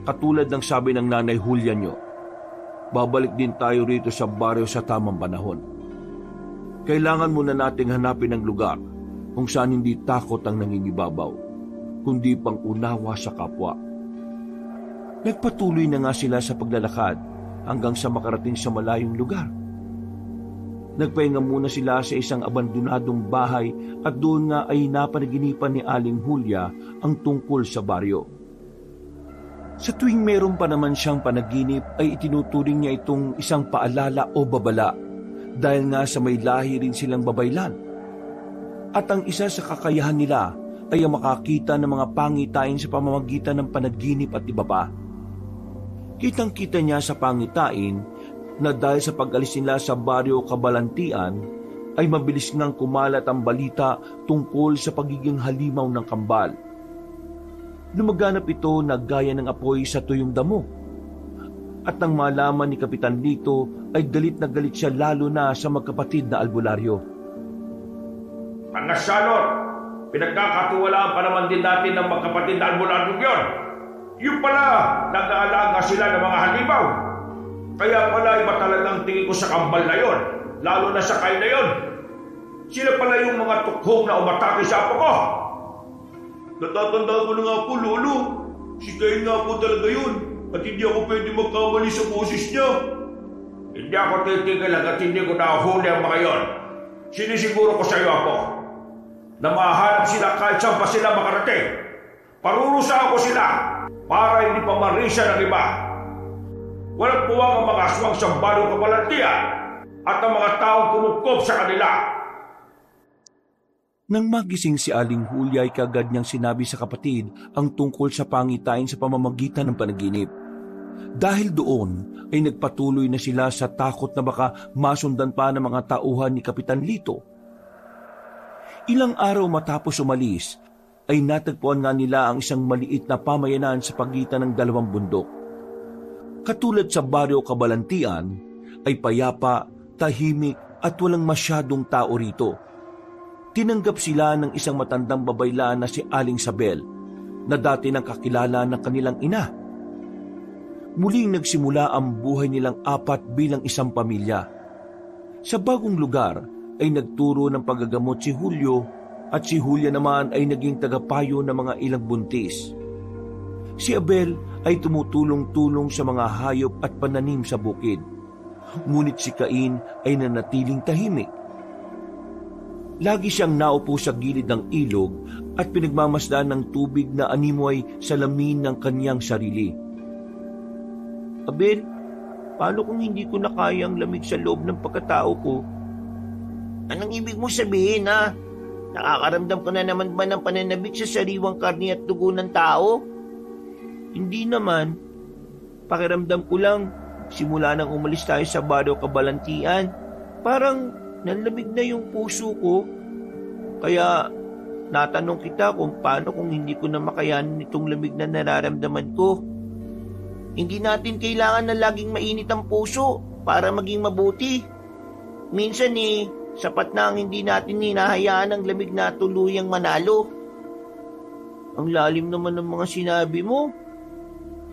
Speaker 1: Katulad ng sabi ng Nanay Julia nyo. Babalik din tayo rito sa baryo sa tamang panahon. Kailangan muna nating hanapin ang lugar kung saan hindi takot ang nangingibabaw, kundi pang unawa sa kapwa. Nagpatuloy na nga sila sa paglalakad hanggang sa makarating sa malayong lugar. Nagpahinga muna sila sa isang abandonadong bahay at doon nga ay napanaginipan ni Aling Julia ang tungkol sa baryo. Sa tuwing meron pa naman siyang panaginip ay itinuturing niya itong isang paalala o babala dahil nga sa may lahi rin silang babaylan. At ang isa sa kakayahan nila ay ang makakita ng mga pangitain sa pamamagitan ng panaginip at iba pa. Kitang-kita niya sa pangitain na dahil sa pag-alis nila sa baryo Kabalantian ay mabilis ngang kumalat ang balita tungkol sa pagiging halimaw ng kambal. Lumaganap ito na gaya ng apoy sa tuyong damo. At nang malaman ni Kapitan Lito ay galit na galit siya lalo na sa magkapatid na albularyo.
Speaker 4: Panasalot! Pinagkakatiwalaan pa naman din natin ng magkapatid na albularyo yun. Yung pala, nag-aalaga sila ng mga halimaw. Kaya pala iba talagang tingin ko sa kambal na yon, lalo na sa Cain na yon. Sila pala yung mga tukhong na umatake sa apo ko. Natatandaan ko na nga po, Lolo. Si Cain nga po talaga yun. At hindi ako pwede magkamali sa boses niya. Hindi ako titigil hanggat hindi ko nahuli ang mga yon. Sinisiguro ko sa iyo, Apo, na mahanap sila kahit saan pa sila makarating. Parurusa ako sila para hindi pa marisa ng iba. Walang puwang ang mga aswang sa baryo Kabalantian at ang mga taong kumukop sa kanila.
Speaker 1: Nang magising si Aling Julia ay kagad niyang sinabi sa kapatid ang tungkol sa pangitain sa pamamagitan ng panaginip. Dahil doon ay nagpatuloy na sila sa takot na baka masundan pa ng mga tauhan ni Kapitan Lito. Ilang araw matapos umalis ay natagpuan nga nila ang isang maliit na pamayanan sa pagitan ng dalawang bundok. Katulad sa baryo Kabalantian ay payapa, tahimik at walang masyadong tao rito. Tinanggap sila ng isang matandang babaylan na si Aling Sabel na dati nang kakilala ng kanilang ina. Muling nagsimula ang buhay nilang apat bilang isang pamilya. Sa bagong lugar ay nagturo ng paggagamot si Julio at si Julia naman ay naging tagapayo ng mga ilang buntis. Si Abel ay tumutulong-tulong sa mga hayop at pananim sa bukid. Ngunit si Cain ay nanatiling tahimik. Lagi siyang naupo sa gilid ng ilog at pinagmamasdan ng tubig na animoy sa lamin ng kanyang sarili.
Speaker 2: Abel, paano kung hindi ko na kaya ang lamig sa loob ng pagkatao ko?
Speaker 3: Anong ibig mo sabihin, ha? Nakakaramdam ka na naman ba ng pananabik sa sariwang karni at dugo ng tao?
Speaker 2: Hindi naman. Pakiramdam ko lang, simula nang umalis tayo sa Barrio Kabalantian, parang nanlamig na yung puso ko. Kaya natanong kita kung paano kung hindi ko na makayanan itong lamig na nararamdaman ko.
Speaker 3: Hindi natin kailangan na laging mainit ang puso para maging mabuti. Minsan sapat na ang hindi natin hinahayaan ang lamig na tuluyang manalo.
Speaker 2: Ang lalim naman ng mga sinabi mo.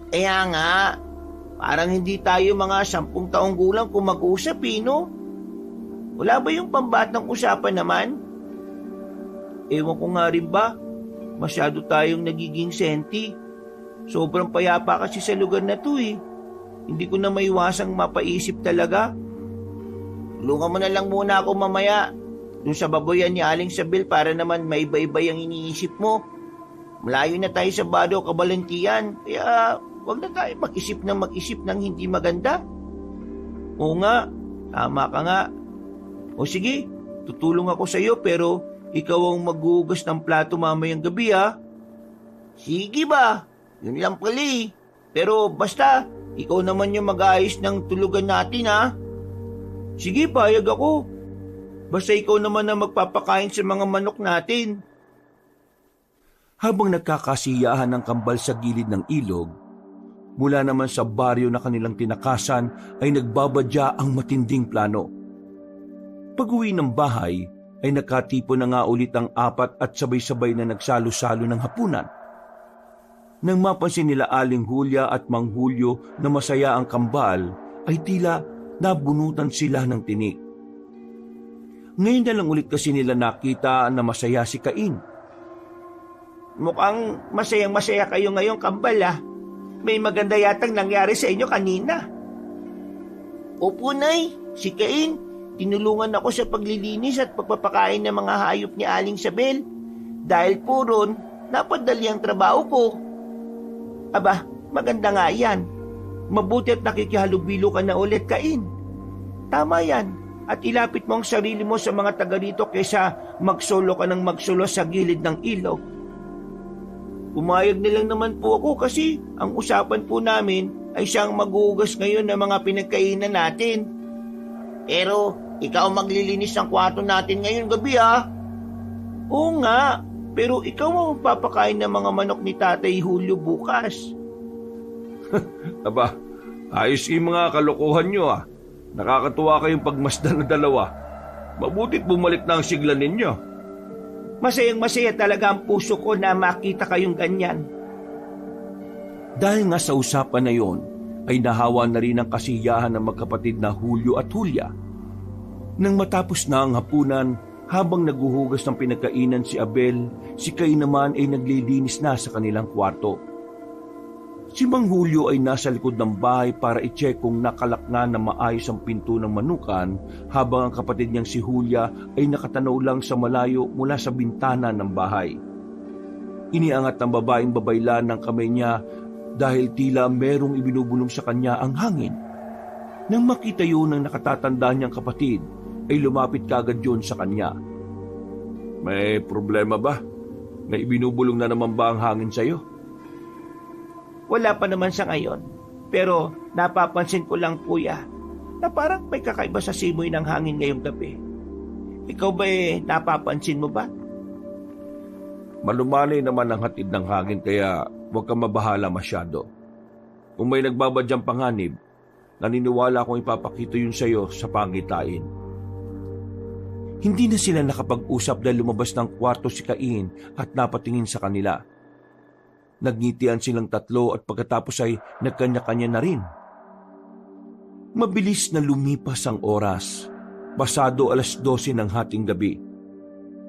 Speaker 3: Kaya nga, parang hindi tayo mga 10 taong gulang kung mag-usap, no?
Speaker 2: Wala ba yung pambatang usapan naman? Ewan ko nga rin ba, masyado tayong nagiging senti. Sobrang payapa kasi sa lugar na to eh. Hindi ko na maiwasang mapaisip talaga.
Speaker 3: Tulungan mo na lang muna ako mamaya dun sa baboyan ni Aling Sabel para naman maiba-iba yung iniisip mo. Malayo na tayo sa Barrio Kabalantian, kaya wag na tayo mag-isip ng hindi maganda.
Speaker 2: Oo nga, tama ka nga. O sige, tutulong ako sa iyo pero ikaw ang maghuhugas ng plato mamayang gabi ha.
Speaker 3: Sige ba? Yun lang pala eh. Pero basta, ikaw naman yung mag-aayos ng tulugan natin, ha?
Speaker 2: Sige, payag ako. Basta ikaw naman ang magpapakain sa mga manok natin.
Speaker 1: Habang nagkakasiyahan ng kambal sa gilid ng ilog, mula naman sa baryo na kanilang tinakasan ay nagbabadya ang matinding plano. Pag-uwi ng bahay ay nakatipo na nga ulit ang 4 at sabay-sabay na nagsalo-salo ng hapunan. Nang mapansin nila Aling Julia at Mang Julio na masaya ang kambal, ay tila nabunutan sila ng tinik. Ngayon na lang ulit kasi nila nakita na masaya si Cain.
Speaker 2: Mukhang masayang-masaya kayo ngayong kambal ah. May maganda yatang nangyari sa inyo kanina.
Speaker 3: Opo, Nay. Si Cain, tinulungan ako sa paglilinis at pagpapakain ng mga hayop ni Aling Sabel. Dahil po ron, napadali ang trabaho ko.
Speaker 2: Aba, maganda nga yan. Mabuti at nakikihalubilo ka na ulit, Cain. Tama yan. At ilapit mo ang sarili mo sa mga taga rito kaysa magsolo ka ng magsolo sa gilid ng ilog. Pumayag na lang naman po ako kasi ang usapan po namin ay siyang maghuhugas ngayon ng mga pinagkainan natin.
Speaker 3: Pero ikaw maglilinis ng kwarto natin ngayon gabi, ha?
Speaker 2: Oo nga, pero ikaw ang magpapakain ng mga manok ni Tatay Julio bukas.
Speaker 1: Aba, ayos yung mga kalokohan nyo ah. Nakakatuwa kayong pagmasdan na dalawa. Mabutit bumalik na ang sigla ninyo.
Speaker 2: Masayang-masaya talaga ang puso ko na makita kayong ganyan.
Speaker 1: Dahil nga sa usapan na yon, ay nahawa na rin ang kasiyahan ng magkapatid na Julio at Julia. Nang matapos na ang hapunan, habang naguhugas ng pinagkainan si Abel, si Cain naman ay naglilinis na sa kanilang kwarto. Si Mang Julio ay nasa likod ng bahay para i-check kung nakalak na maayos ang pinto ng manukan, habang ang kapatid niyang si Julia ay nakatanaw lang sa malayo mula sa bintana ng bahay. Iniangat ng babaeng babaylan ng kamay niya dahil tila merong ibinubulong sa kanya ang hangin. Nang makita yun ng nakatatanda niyang kapatid, ay lumapit kagad yun sa kanya. May problema ba? May ibinubulong na naman ba ang hangin sa'yo?
Speaker 2: Wala pa naman sa ngayon, pero napapansin ko lang kuya na parang may kakaiba sa simoy ng hangin ngayong gabi. Ikaw ba napapansin mo ba?
Speaker 1: Malumanay naman ang hatid ng hangin kaya huwag kang mabahala masyado. Kung may nagbabadyang panganib, naniniwala akong ipapakita yun sa'yo sa pangitain. Hindi na sila nakapag-usap dahil lumabas ng kwarto si Cain at napatingin sa kanila. Nagngitian silang tatlo at pagkatapos ay nagkanya-kanya na rin. Mabilis na lumipas ang oras. Pasado 12:00 ng hating gabi.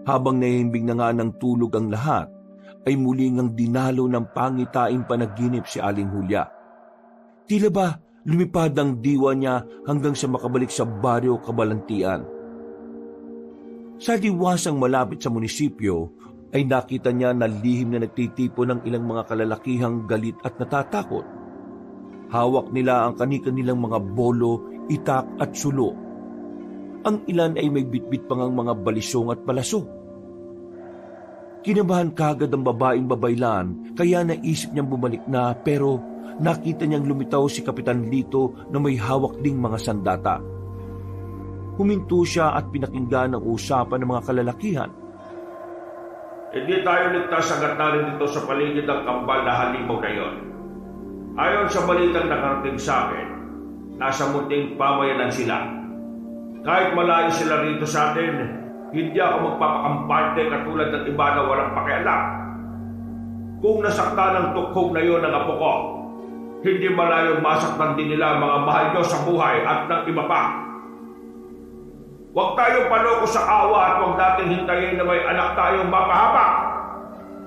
Speaker 1: Habang nahihimbing na nga ng tulog ang lahat, ay muli ngang dinalo ng pangitaing panaginip si Aling Hulya. Tila ba lumipad ang diwa niya hanggang sa makabalik sa baryo Kabalantian. Sa diwasang malapit sa munisipyo, ay nakita niya na lihim na nagtitipo ng ilang mga kalalakihang galit at natatakot. Hawak nila ang kani-kanilang mga bolo, itak at sulo. Ang ilan ay may bitbit pang ang mga balisong at palaso. Kinabahan kagad ang babaeng babaylan, kaya naisip niyang bumalik na, pero nakita niyang lumitaw si Kapitan Lito na may hawak ding mga sandata. Huminto siya at pinakinggan ang usapan ng mga kalalakihan.
Speaker 4: Hindi tayo ligtas agad na rin dito sa paligid ng kambal na halimaw na yon. Ayon sa balitang nakarating sa akin, nasa munting pamayanan sila. Kahit malayo sila rito sa atin, hindi ako magpapakampante katulad ng iba na walang pakialam. Kung nasaktan ng tukhong na yon ng apo ko, hindi malayo masaktan din nila ang mga mahal nyo sa buhay at ng iba pa. Huwag tayong paloko sa awa at huwag natin hintayin na may anak tayong mapahapak.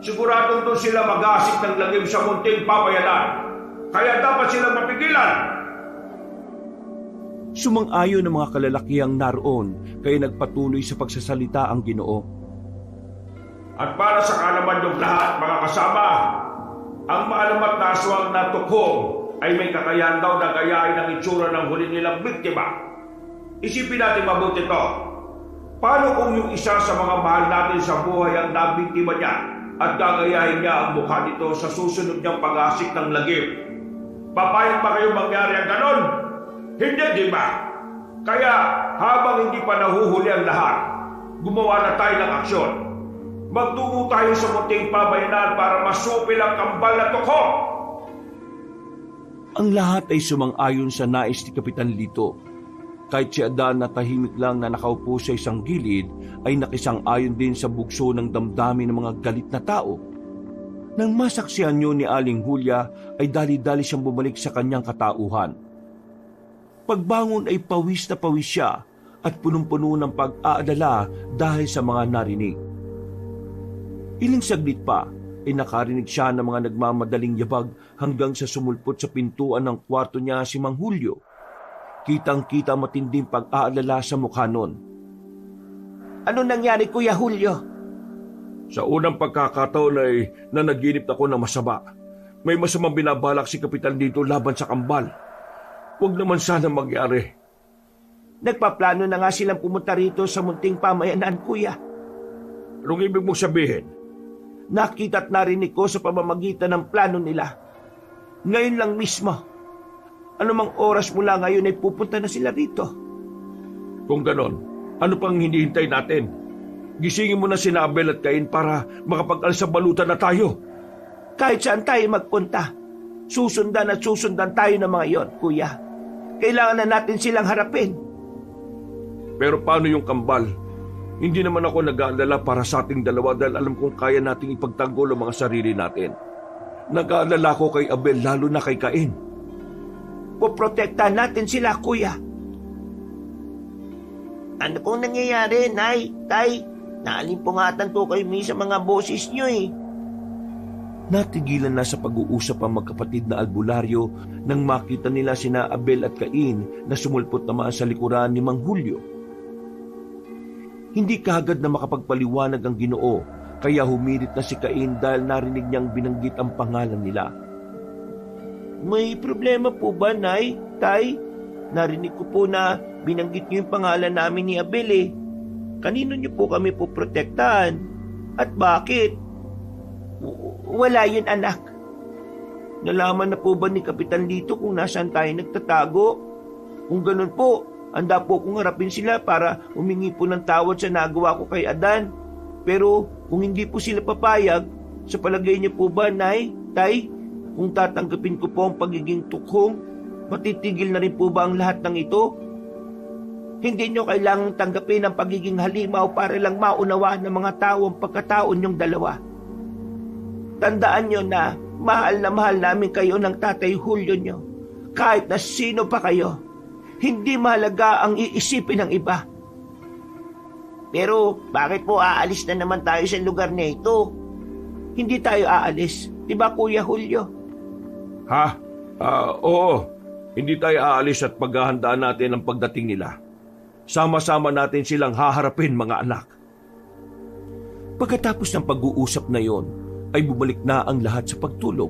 Speaker 4: Siguradong doon sila mag-asik ng lagim sa munting papayanan. Kaya dapat silang mapigilan.
Speaker 1: Sumang-ayon ng mga kalalakihang naroon, kaya nagpatuloy sa pagsasalita ang Ginoo.
Speaker 4: At para sa kaalaman yung lahat, mga kasama, ang maalamat na aswang na tukhong ay may kakayahan daw na gayahin ang itsura ng huli nilang biktima. Isipin natin mabuti ito. Paano kung yung isa sa mga mahal natin sa buhay ang nabiktima niya at gagayahin niya ang mukha nito sa susunod niyang pag-asik ng lagim? Papayag ba kayo mangyari ang ganon? Hindi, di ba? Kaya habang hindi pa nahuhuli ang lahat, gumawa na tayo ng aksyon. Magtungo tayo sa munting pabayanan para masupil ang kambal na tukho.
Speaker 1: Ang lahat ay sumang-ayon sa nais ni Kapitan Lito. Kahit si Adan na tahimik lang na nakaupo sa isang gilid, ay nakisang-ayon din sa bugso ng damdamin ng mga galit na tao. Nang masaksihan niyo ni Aling Hulya, ay dali-dali siyang bumalik sa kanyang katauhan. Pagbangon ay pawis na pawis siya at punong-puno ng pag-aalala dahil sa mga narinig. Ilang saglit pa ay nakarinig siya ng mga nagmamadaling yabag hanggang sa sumulpot sa pintuan ng kwarto niya si Mang Julio. Kitang-kita matinding pag-aalala sa mukha nun.
Speaker 2: Ano nangyari, Kuya Julio?
Speaker 4: Sa unang pagkakataon ay nanaginip ako na masama. May masamang binabalak si Kapitan dito laban sa kambal. Huwag naman sana mangyari.
Speaker 2: Nagpaplano na nga silang pumunta rito sa munting pamayanan, Kuya.
Speaker 4: Anong ibig mong sabihin?
Speaker 2: Nakita at narinig ko sa pamamagitan ng plano nila. Ngayon lang mismo. Anumang oras mula ngayon ay pupunta na sila rito.
Speaker 4: Kung ganon, ano pang hinihintay natin? Gisingin mo na si Abel at Cain para makapag-alsa balutan na tayo.
Speaker 2: Kahit saan tayo magpunta, susundan at susundan tayo ng mga iyon, Kuya. Kailangan na natin silang harapin.
Speaker 4: Pero paano yung kambal? Hindi naman ako nag-aalala para sa ating dalawa dahil alam kong kaya nating ipagtanggol ang mga sarili natin. Nag-aalala ko kay Abel lalo na kay Cain.
Speaker 2: Poprotektahan natin sila, Kuya. Ano pong nangyayari, Nay? Tay, naalimpungatan po kayo sa mga boses niyo eh.
Speaker 1: Natigilan na sa pag-uusap ang magkapatid na albularyo nang makita nila sina Abel at Cain na sumulpot naman sa likuran ni Mang Julio. Hindi kaagad na makapagpaliwanag ang Ginoo, kaya humirit na si Cain dahil narinig niyang binanggit ang pangalan nila.
Speaker 2: May problema po ba, Nay? Tay, narinig ko po na binanggit niyo yung pangalan namin ni Abel eh. Kanino niyo po kami poprotektahan? At bakit? Wala yun, anak. Nalaman na po ba ni Kapitan Lito kung nasaan tayo nagtatago? Kung ganun po, handa po kong harapin sila para humingi po ng tawad sa nagawa ko kay Adan. Pero kung hindi po sila papayag, sa palagay niyo po ba, Nay, Tay, kung tatanggapin ko po ang pagiging tukhong, matitigil na rin po ba ang lahat ng ito? Hindi nyo kailangang tanggapin ang pagiging halimaw para lang maunawaan ng mga tao ang pagkatao nyong dalawa. Tandaan nyo na mahal namin kayo ng Tatay Julio nyo. Kahit na sino pa kayo, hindi mahalaga ang iisipin ng iba.
Speaker 3: Pero bakit po aalis na naman tayo sa lugar na ito?
Speaker 2: Hindi tayo aalis. Diba Kuya Julio?
Speaker 1: Ha? Oo. Hindi tayo aalis at paghahandaan natin ang pagdating nila. Sama-sama natin silang haharapin, mga anak. Pagkatapos ng pag-uusap na yon, ay bumalik na ang lahat sa pagtulog.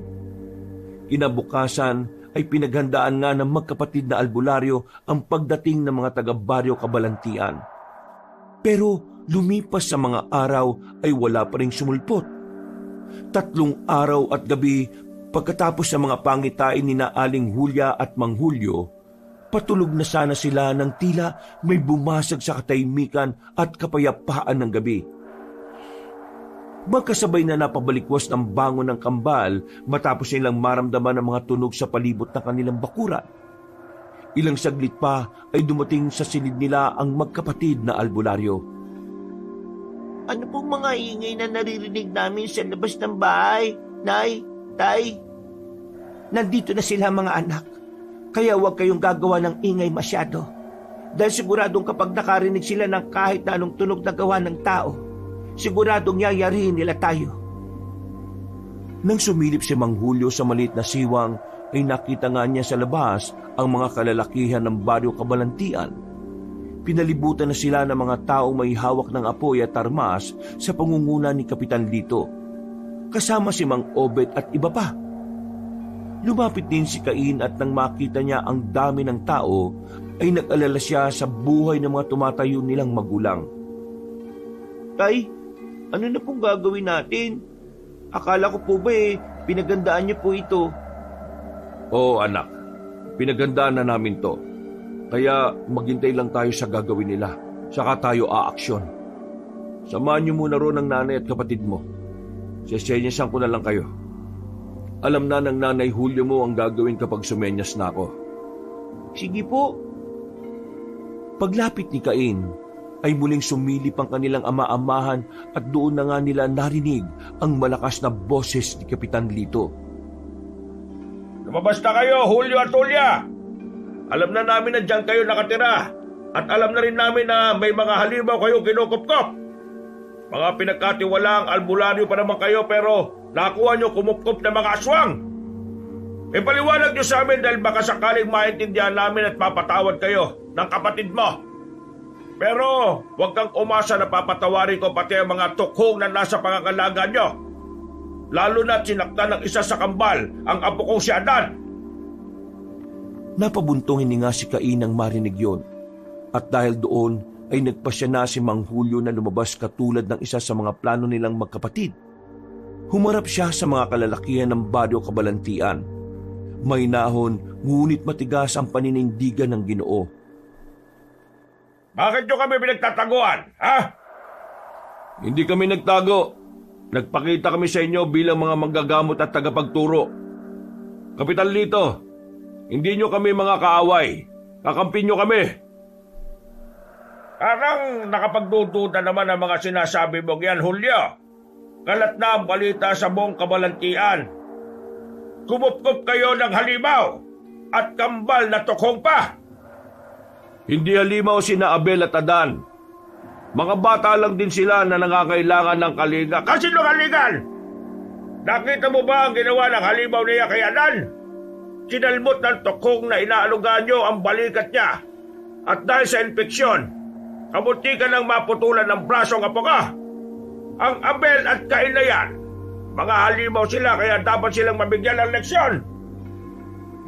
Speaker 1: Kinabukasan ay pinaghandaan nga ng magkapatid na albularyo ang pagdating ng mga taga-baryo Kabalantian. Pero lumipas sa mga araw ay wala pa ring sumulpot. 3 araw at gabi pagkatapos ng mga pangitain ni na Aling Hulya at Mang Julio, patulog na sana sila ng tila may bumasag sa katahimikan at kapayapaan ng gabi. Magkasabay na napabalikwas ng bangon ng kambal matapos nilang maramdaman ang mga tunog sa palibot ng kanilang bakuran. Ilang saglit pa ay dumating sa silid nila ang magkapatid na albularyo.
Speaker 3: Ano pong mga ingay na naririnig namin sa labas ng bahay? Nay, Tay?
Speaker 2: Nandito na sila mga anak. Kaya huwag kayong gagawa ng ingay masyado. Dahil siguradong kapag nakarinig sila ng kahit na anong tunog na gawa ng tao, siguradong yayarihin nila tayo.
Speaker 1: Nang sumilip si Mang Julio sa maliit na siwang, ay nakita nga niya sa labas ang mga kalalakihan ng baryo Kabalantian. Pinalibutan na sila ng mga taong may hawak ng apoy at armas sa pangunguna ni Kapitan Lito. Kasama si Mang Obet at iba pa. Lumapit din si Cain at nang makita niya ang dami ng tao, ay nag-alala siya sa buhay ng mga tumatayo nilang magulang.
Speaker 2: Tay, ano na pong gagawin natin? Akala ko po ba pinagandaan niyo po ito?
Speaker 1: Oo anak, pinagandaan na namin to. Kaya maghintay lang tayo sa gagawin nila, saka tayo aaksyon. Samahan niyo muna ron ang nanay at kapatid mo. Sesenyasan ko na lang kayo. Alam na ng nanay Julio mo ang gagawin kapag sumenyas na ako.
Speaker 2: Sige po.
Speaker 1: Paglapit ni Cain, ay muling sumilip ang kanilang ama-amahan at doon na nga nila narinig ang malakas na boses ni Kapitan Lito.
Speaker 4: Lumabas na kayo, Julio at Julia! Alam na namin na dyan kayo nakatira at alam na rin namin na may mga halimaw kayo kinukupkop. Mga pinagkatiwalaang albularyo pa naman kayo pero nakuha nyo kumupkop na mga aswang. Ipaliwanag nyo sa amin dahil baka sakaling maintindihan namin at papatawad kayo ng kapatid mo. Pero huwag kang umasa na papatawarin ko pati ang mga tukhong na nasa pangangalaga nyo. Lalo na't sinaktan ng isa sa kambal ang apo kong si Adan.
Speaker 1: Napabuntong hininga si Cain nang marinig yon. At dahil doon ay nagpasya na si Mang Julio na lumabas katulad ng isa sa mga plano nilang magkapatid. Humarap siya sa mga kalalakihan ng baryo Kabalantian. May nahon, ngunit matigas ang paninindigan ng Ginoo.
Speaker 4: Bakit nyo kami pinagtataguan, ha?
Speaker 1: Hindi kami nagtago. Nagpakita kami sa inyo bilang mga manggagamot at tagapagturo. Kapitan Lito, hindi nyo kami mga kaaway. Kakampi nyo kami.
Speaker 4: Parang nakapagdududa naman ang mga sinasabi mong yan, Julio. Kalat na ang balita sa buong Kabalantian. Kumupkup kayo ng halimaw at kambal na tukhong pa.
Speaker 1: Hindi halimaw sina Abel at Adan. Mga bata lang din sila na nangangailangan ng kalinga.
Speaker 4: Kasi kalingan! Nakita mo ba ang ginawa ng halimaw niya kay Adan? Sinalmot ng tukhong na inaalugan nyo ang balikat niya. At dahil sa infeksyon, kamunti ka nang maputulan ng braso ng apo ka. Ang Abel at Cain na yan, mga halimaw sila kaya dapat silang mabigyan ng leksyon.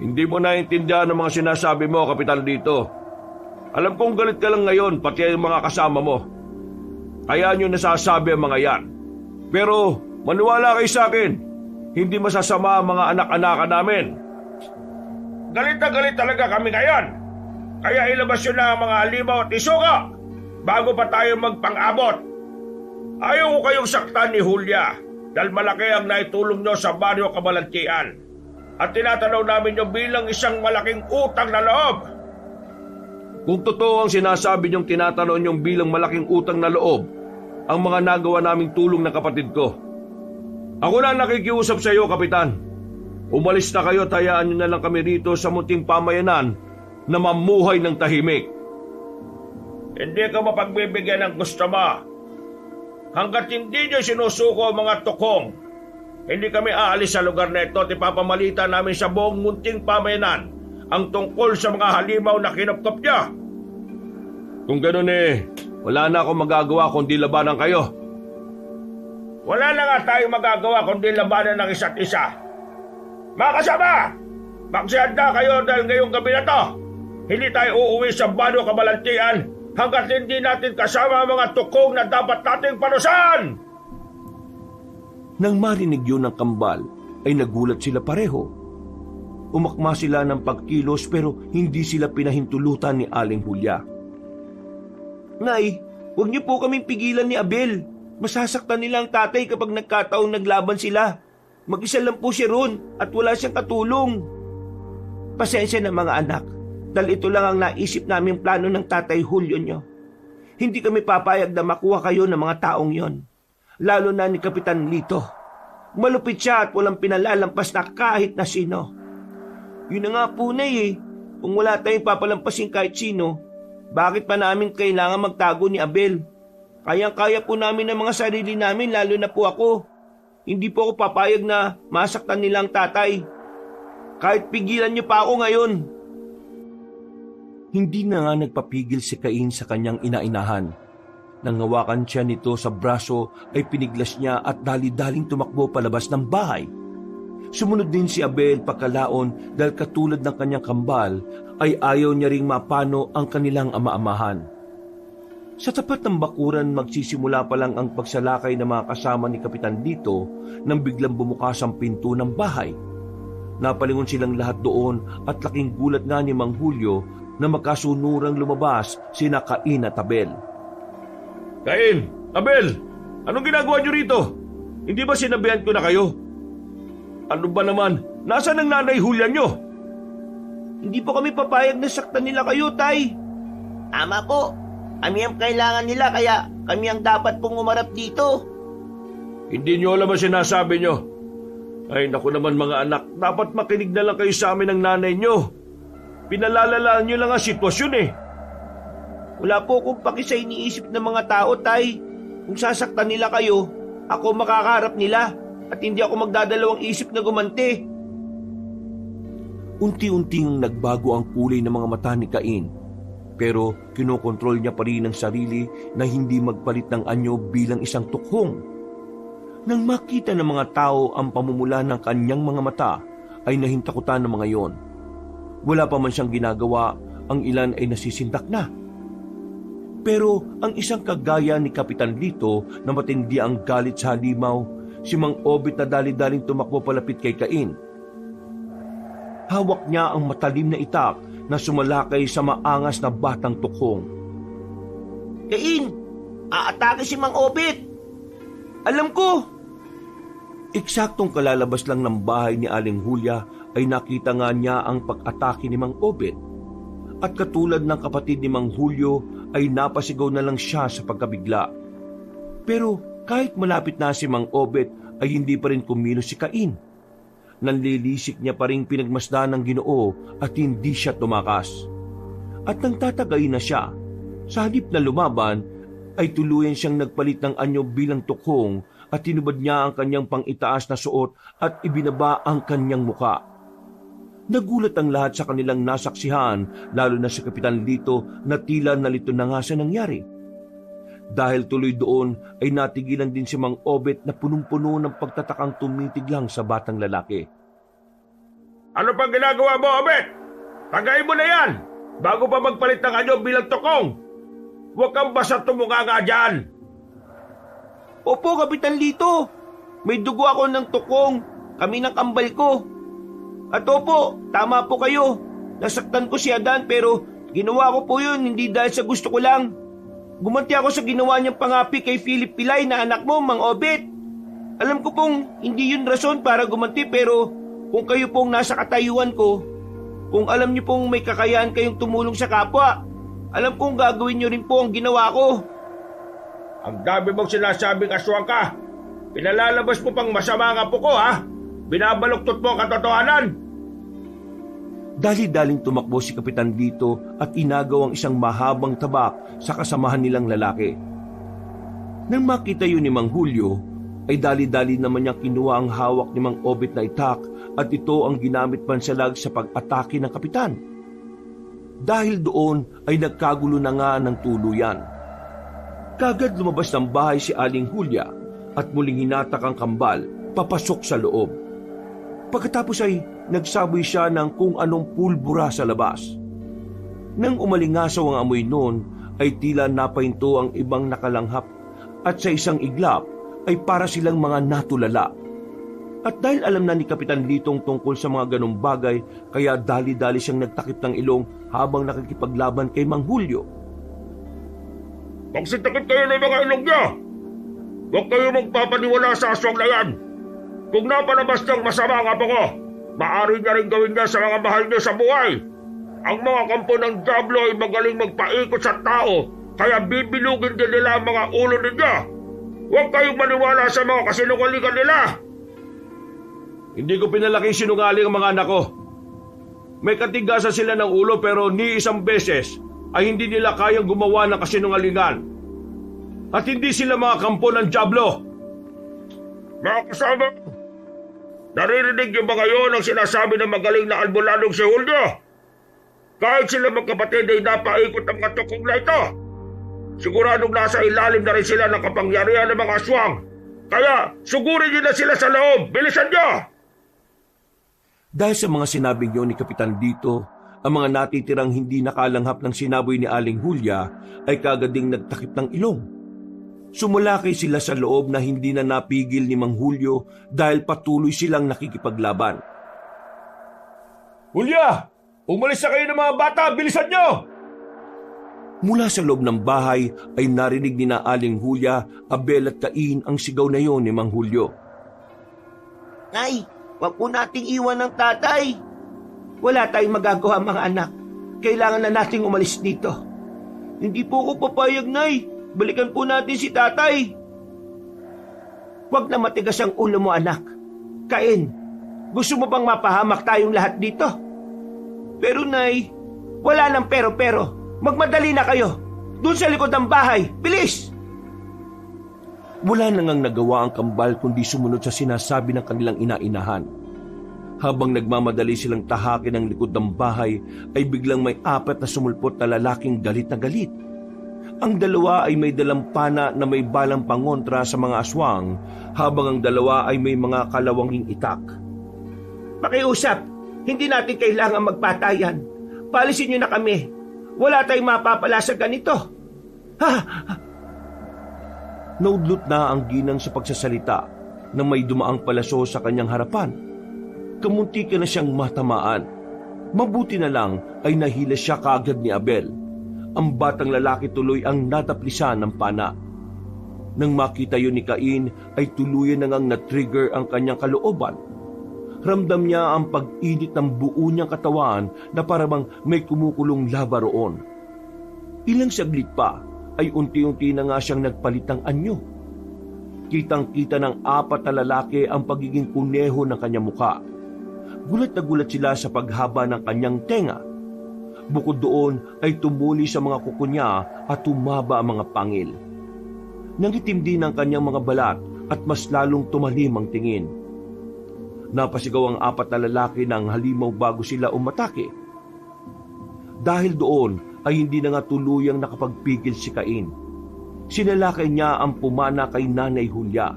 Speaker 1: Hindi mo naintindihan ang mga sinasabi mo, Kapitan Lito. Alam kong galit ka lang ngayon, pati ang mga kasama mo. Kaya nyo nasasabi ang mga yan. Pero maniwala kayo sa akin, hindi masasama ang mga anak-anakan namin.
Speaker 4: Galit na galit talaga kami ngayon. Kaya ilabas nyo na ang mga halimaw at isuka bago pa tayo magpang-abot. Ayaw ko kayong saktan ni Julia dahil malaki ang naitulong nyo sa baryo Kabalantian. At tinatanaw namin nyo bilang isang malaking utang na loob.
Speaker 1: Kung totoo ang sinasabi niyong tinatanong niyong bilang malaking utang na loob, ang mga nagawa naming tulong ng kapatid ko. Ako na nakikiusap sa iyo, Kapitan. Umalis na kayo at hayaan niyo na lang kami rito sa munting pamayanan na mamuhay ng tahimik.
Speaker 4: Hindi ka mapagbibigyan ng gusto mo. Hanggat hindi nyo sinusuko ang mga tukong, hindi kami aalis sa lugar na ito at ipapamalita namin sa buong munting pamayanan ang tungkol sa mga halimaw na kinupkop niya.
Speaker 1: Kung ganun wala na akong magagawa kundi labanan kayo.
Speaker 4: Wala na nga tayong magagawa kundi labanan ng isa't isa. Mga kasama, magsihanda kayo dahil ngayong gabi na to, hindi tayo uuwi sa Bano Kabalantian hanggat hindi natin kasama ang mga tukong na dapat nating panusan!
Speaker 1: Nang marinig yun ng kambal, ay nagulat sila pareho. Umakma sila ng pagkilos pero hindi sila pinahintulutan ni Aling Hulya.
Speaker 2: Nay, huwag niyo po kaming pigilan ni Abel. Masasaktan nila ang tatay kapag nagkataong naglaban sila. Mag-isa lang po siya ron at wala siyang katulong. Pasensya na mga anak, dahil ito lang ang naisip naming plano ng tatay Julio nyo. Hindi kami papayag na makuha kayo ng mga taong yon. Lalo na ni Kapitan Lito. Malupit siya at walang pinalalampas na kahit na sino. Yun na nga po na kung wala tayong papalampasin kahit sino, bakit pa namin kailangan magtago ni Abel? Kayang-kaya po namin ang mga sarili namin, lalo na po ako. Hindi po ako papayag na masaktan nilang tatay. Kahit pigilan niyo pa ako ngayon.
Speaker 1: Hindi na nga nagpapigil si Cain sa kanyang inainahan. Nang hawakan siya nito sa braso ay piniglas niya at dali-daling tumakbo palabas ng bahay. Sumunod din si Abel pagkalaon dahil katulad ng kanyang kambal ay ayaw niya ring mapano ang kanilang ama-amahan. Sa tapat ng bakuran magsisimula pa lang ang pagsalakay ng mga kasama ni Kapitan Lito nang biglang bumukas ang pinto ng bahay. Napalingon silang lahat doon at laking gulat nga ni Mang Julio na magkasunurang lumabas sina Cain at Abel.
Speaker 4: Cain! Abel! Anong ginagawa niyo rito? Hindi ba sinabihan ko na kayo? Ano ba naman? Nasaan ang nanay Julia niyo?
Speaker 2: Hindi po kami papayag na saktan nila kayo, tay.
Speaker 3: Tama po. Kami ang kailangan nila kaya kami ang dapat pong umarap dito.
Speaker 4: Hindi niyo alam ang sinasabi niyo. Ay naku naman mga anak, dapat makinig na lang kayo sa amin ng nanay niyo. Pinalalalaan niyo lang ang sitwasyon
Speaker 2: Wala po akong paki sa iniisip ng mga tao, tay. Kung sasaktan nila kayo, ako makakaharap nila at hindi ako magdadalawang isip na gumanti.
Speaker 1: Unti-unting nagbago ang kulay ng mga mata ni Cain, pero kinokontrol niya pa rin ang sarili na hindi magpalit ng anyo bilang isang tukhong. Nang makita ng mga tao ang pamumula ng kanyang mga mata, ay nahintakutan ng mga yon. Wala pa man siyang ginagawa, ang ilan ay nasisindak na. Pero ang isang kagaya ni Kapitan Lito na matindi ang galit sa halimaw, si Mang Obit na dali-daling tumakbo palapit kay Cain. Hawak niya ang matalim na itak na sumalakay sa maangas na batang tukhong.
Speaker 3: Cain! Aatake si Mang Obit!
Speaker 2: Alam ko!
Speaker 1: Eksaktong kalalabas lang ng bahay ni Aling Julia ay nakita nga niya ang pag-atake ni Mang Obit. At katulad ng kapatid ni Mang Julio ay napasigaw na lang siya sa pagkabigla. Pero kahit malapit na si Mang Obit ay hindi pa rin kumilos si Cain. Nanlilisik niya pa rin pinagmasdan ng Ginoo at hindi siya tumakas. At nang tatagay na siya, sa halip na lumaban, ay tuluyan siyang nagpalit ng anyo bilang tukhong at tinubad niya ang kanyang pang-itaas na suot at ibinaba ang kanyang muka. Nagulat ang lahat sa kanilang nasaksihan, lalo na si Kapitan Lito na tila nalito na nga sa nangyari. Dahil tuloy doon ay natigilan din si Mang Obit na punong-puno ng pagtatakang tumitig lang sa batang lalaki.
Speaker 4: Ano pang ginagawa mo, Obet? Tagayin mo na yan! Bago pa magpalit ng anyo bilang tukong! Huwag kang basta tumunganga dyan!
Speaker 2: Opo, Kapitan Lito. May dugo ako ng tukong. Kami ng kambal ko. At opo, tama po kayo. Nasaktan ko si Adan pero ginawa ko po yun hindi dahil sa gusto ko lang. Gumanti ako sa ginawa niyang pangapi kay Philip Pilay na anak mo, Mang Obet. Alam ko pong hindi yun rason para gumanti pero kung kayo pong nasa katayuan ko, kung alam niyo pong may kakayahan kayong tumulong sa kapwa, alam kong gagawin niyo rin po ang ginawa ko.
Speaker 4: Ang dami mong sinasabing aswang ka. Pinalalabas mo pang masama ang apo ko, ha? Binabaluktot mo ang katotohanan.
Speaker 1: Dali-daling tumakbo si Kapitan Lito at inagaw ang isang mahabang tabak sa kasamahan nilang lalaki. Nang makita yun ni Mang Julio, ay dali-dali naman niyang kinuha ang hawak ni Mang Obet na itak at ito ang ginamit pansalag sa pag-atake ng kapitan. Dahil doon ay nagkagulo na nga ng tuluyan. Kagad lumabas ng bahay si Aling Julia at muling hinatak ang kambal papasok sa loob. Pagkatapos ay nagsaboy siya ng kung anong pulbura sa labas. Nang umalingasaw ang amoy noon ay tila napahinto ang ibang nakalanghap at sa isang iglap ay para silang mga natulala. At dahil alam na ni Kapitan Litong tungkol sa mga ganong bagay, kaya dali-dali siyang nagtakip ng ilong habang nakikipaglaban kay Mang Julio.
Speaker 4: Magsitakip kayo ng mga ilong niya! Huwag kayo magpapaniwala sa aswang na yan! Kung napalabas niyang masama ang apo ko, maaari niya rin gawin niya sa mga mahal niya sa buhay. Ang mga kampo ng Diablo ay magaling magpaikot sa tao, kaya bibilugin din nila ang mga ulo ninyo. Huwag kayong maniwala sa mga kasinungalingan nila.
Speaker 1: Hindi ko pinalaking sinungaling ang mga anak ko. May katigasan sila ng ulo pero ni isang beses ay hindi nila kayang gumawa ng kasinungalingan. At hindi sila mga kampo ng Diablo.
Speaker 4: Mga kasama, naririnig niyo ba ngayon ang sinasabi ng magaling na albularong si Julio? Kahit sila magkapatid ay napaikot ang mga tukong na ito. Siguradong nasa ilalim na rin sila ng kapangyarihan ng mga aswang. Kaya sugurin niyo na sila sa loob. Bilisan niyo!
Speaker 1: Dahil sa mga sinabi niyo ni Kapitan Dito, ang mga natitirang hindi nakalanghap ng sinaboy ni Aling Julia ay kagading nagtakip ng ilong. Sumulakay sila sa loob na hindi na napigil ni Mang Julio dahil patuloy silang nakikipaglaban.
Speaker 4: Julia! Umalis na kayo ng mga bata! Bilisan niyo!
Speaker 1: Mula sa loob ng bahay ay narinig ni na Aling Julia, Abel at Cain ang sigaw na yon ni Mang Julio.
Speaker 2: Nay, wag po nating iwan ng tatay. Wala tayong magagawa mga anak. Kailangan na nating umalis dito. Hindi po ako papayag, Nay. Balikan po natin si tatay. Huwag na matigas ang ulo mo, anak. Cain, gusto mo bang mapahamak tayong lahat dito? Pero, Nay, wala nang pero-pero. Magmadali na kayo. Doon sa likod ng bahay. Bilis!
Speaker 1: Wala na ngang nagawa ang kambal kundi sumunod sa sinasabi ng kanilang ina-inahan. Habang nagmamadali silang tahakin ang likod ng bahay, ay biglang may 4 na sumulpot na lalaking galit na galit. Ang dalawa ay may dalang pana na may balang pangontra sa mga aswang, habang ang dalawa ay may mga kalawanging itak.
Speaker 2: Pakiusap, hindi natin kailangan magpatayan. Palisin niyo na kami. Wala tayong mapapala sa ganito. Ha?
Speaker 1: Naudlot na ang ginang sa pagsasalita nang may dumaang palaso sa kanyang harapan. Kamunti ka na siyang matamaan. Mabuti na lang ay nahila siya kaagad ni Abel. Ang batang lalaki tuloy ang nataplisan ng pana. Nang makita yun ni Cain ay tuluyan na ngang na-trigger ang kanyang kalooban. Ramdam niya ang pag-init ng buo niyang katawan na parang may kumukulong lava roon. Ilang saglit pa ay unti-unti na nga siyang nagpalit ng anyo. Kitang-kita ng 4 na lalaki ang pagiging kuneho ng kanyang muka. Gulat na gulat sila sa paghaba ng kanyang tenga. Bukod doon ay tumuli sa mga kuko niya at tumaba ang mga pangil. Nangitim din ang kanyang mga balat at mas lalong tumalim ang tingin. Napasigaw ang 4 na lalaki ng halimaw bago sila umatake. Dahil doon ay hindi na nga tuluyang nakapagpigil si Cain. Sinalakay niya ang pumana kay Nanay Julia.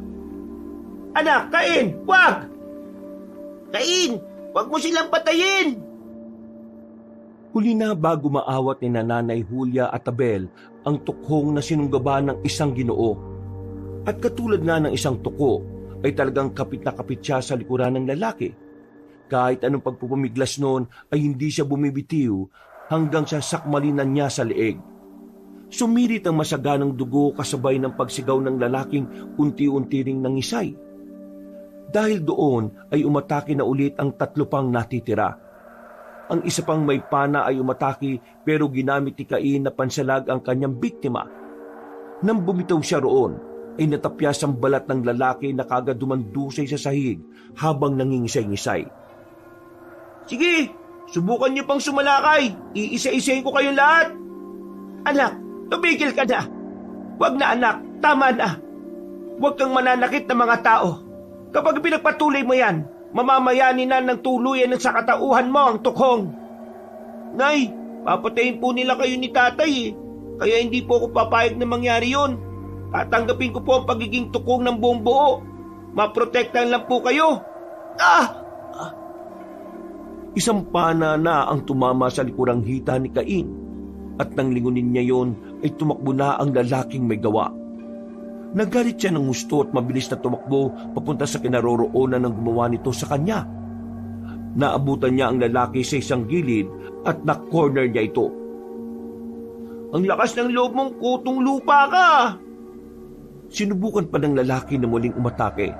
Speaker 2: Anak, Cain, wag! Cain, wag mo silang patayin!
Speaker 1: Huli na bago maawat ni Nanay Julia at Abel ang tukhong na sinunggaban ng isang Ginoo. At katulad nga ng isang tuko, ay talagang kapit na kapit siya sa likuran ng lalaki. Kahit anong pagpupumiglas noon ay hindi siya bumibitiw hanggang sa sakmalinan niya sa leeg. Sumirit ang masaganang dugo kasabay ng pagsigaw ng lalaking unti-unti ring nangisay. Dahil doon ay umatake na ulit ang 3 pang natitira. Ang isa pang may pana ay umatake pero ginamit ni Cain na pansalag ang kanyang biktima. Nang bumitaw siya roon, ay natapyas ang balat ng lalaki na kagad dumandusay sa sahig habang nangingisay-ngisay.
Speaker 2: Sige, Subukan niyo pang sumalakay. Iisa-isahin ko kayong lahat. Anak, tumigil ka na. Huwag na anak, tama na. Huwag kang mananakit ng mga tao. Kapag pinagpatuloy mo yan, mamamayanin na ng tuluyan ng sakatauhan mo ang tukhong. Nay, papatayin po nila kayo ni tatay eh. Kaya hindi po ako papayag na mangyari yun. Tatanggapin ko po ang pagiging tukong ng buong buo. Maprotektahan lang po kayo.
Speaker 1: Isang pana na ang tumama sa likurang hita ni Cain at nang lingunin niya yon ay tumakbo na ang lalaking may gawa. Nagalit siya ng gusto at mabilis na tumakbo papunta sa kinaroroonan ng gumawa nito sa kanya. Naabutan niya ang lalaki sa isang gilid at na-corner niya ito.
Speaker 2: Ang lakas ng loob mong kutong lupa ka.
Speaker 1: Sinubukan pa ng lalaki na muling umatake,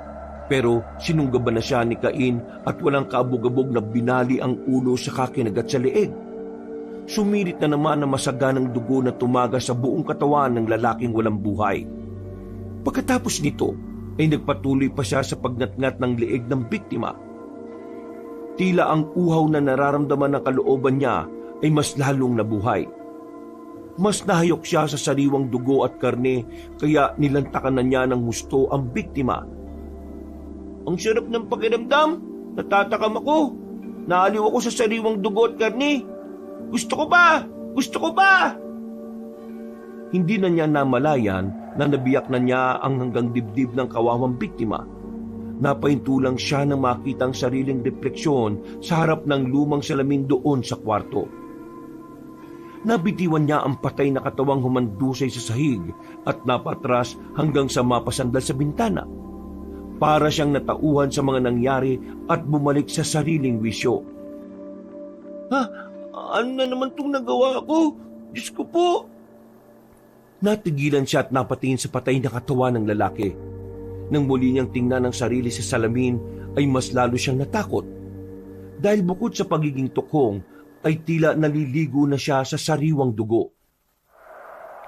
Speaker 1: pero sinunggaban na siya ni Cain at walang kaabog-abog na binali ang ulo sa kakinagat sa leeg. Sumirit na naman ang masaganang dugo na tumaga sa buong katawan ng lalaking walang buhay. Pagkatapos nito ay nagpatuloy pa siya sa pagnatngat ng leeg ng biktima. Tila ang uhaw na nararamdaman ng kalooban niya ay mas lalong nabuhay. Mas nahayok siya sa sariwang dugo at karne kaya nilantakan na niya ng husto ang biktima.
Speaker 2: Ang sarap ng pakiramdam. Natatakam ako. Naaliw ako sa sariwang dugo at karne. Gusto ko pa! Gusto ko pa!
Speaker 1: Hindi na niya namalayan na nabiyak na niya ang hanggang dibdib ng kawawang biktima. Napahintulang siya nang makita ang sariling refleksyon sa harap ng lumang salamin doon sa kwarto. Nabitiwan niya ang patay na katawang humandusay sa sahig at napatras hanggang sa mapasandal sa bintana. Para siyang natauhan sa mga nangyari at bumalik sa sariling wisyo.
Speaker 2: Ano na naman itong nagawa ko? Diyos ko po!
Speaker 1: Natigilan siya at napatingin sa patay na katawan ng lalaki. Nang muli niyang tingnan ang sarili sa salamin ay mas lalo siyang natakot. Dahil bukod sa pagiging tukhong ay tila naliligo na siya sa sariwang dugo.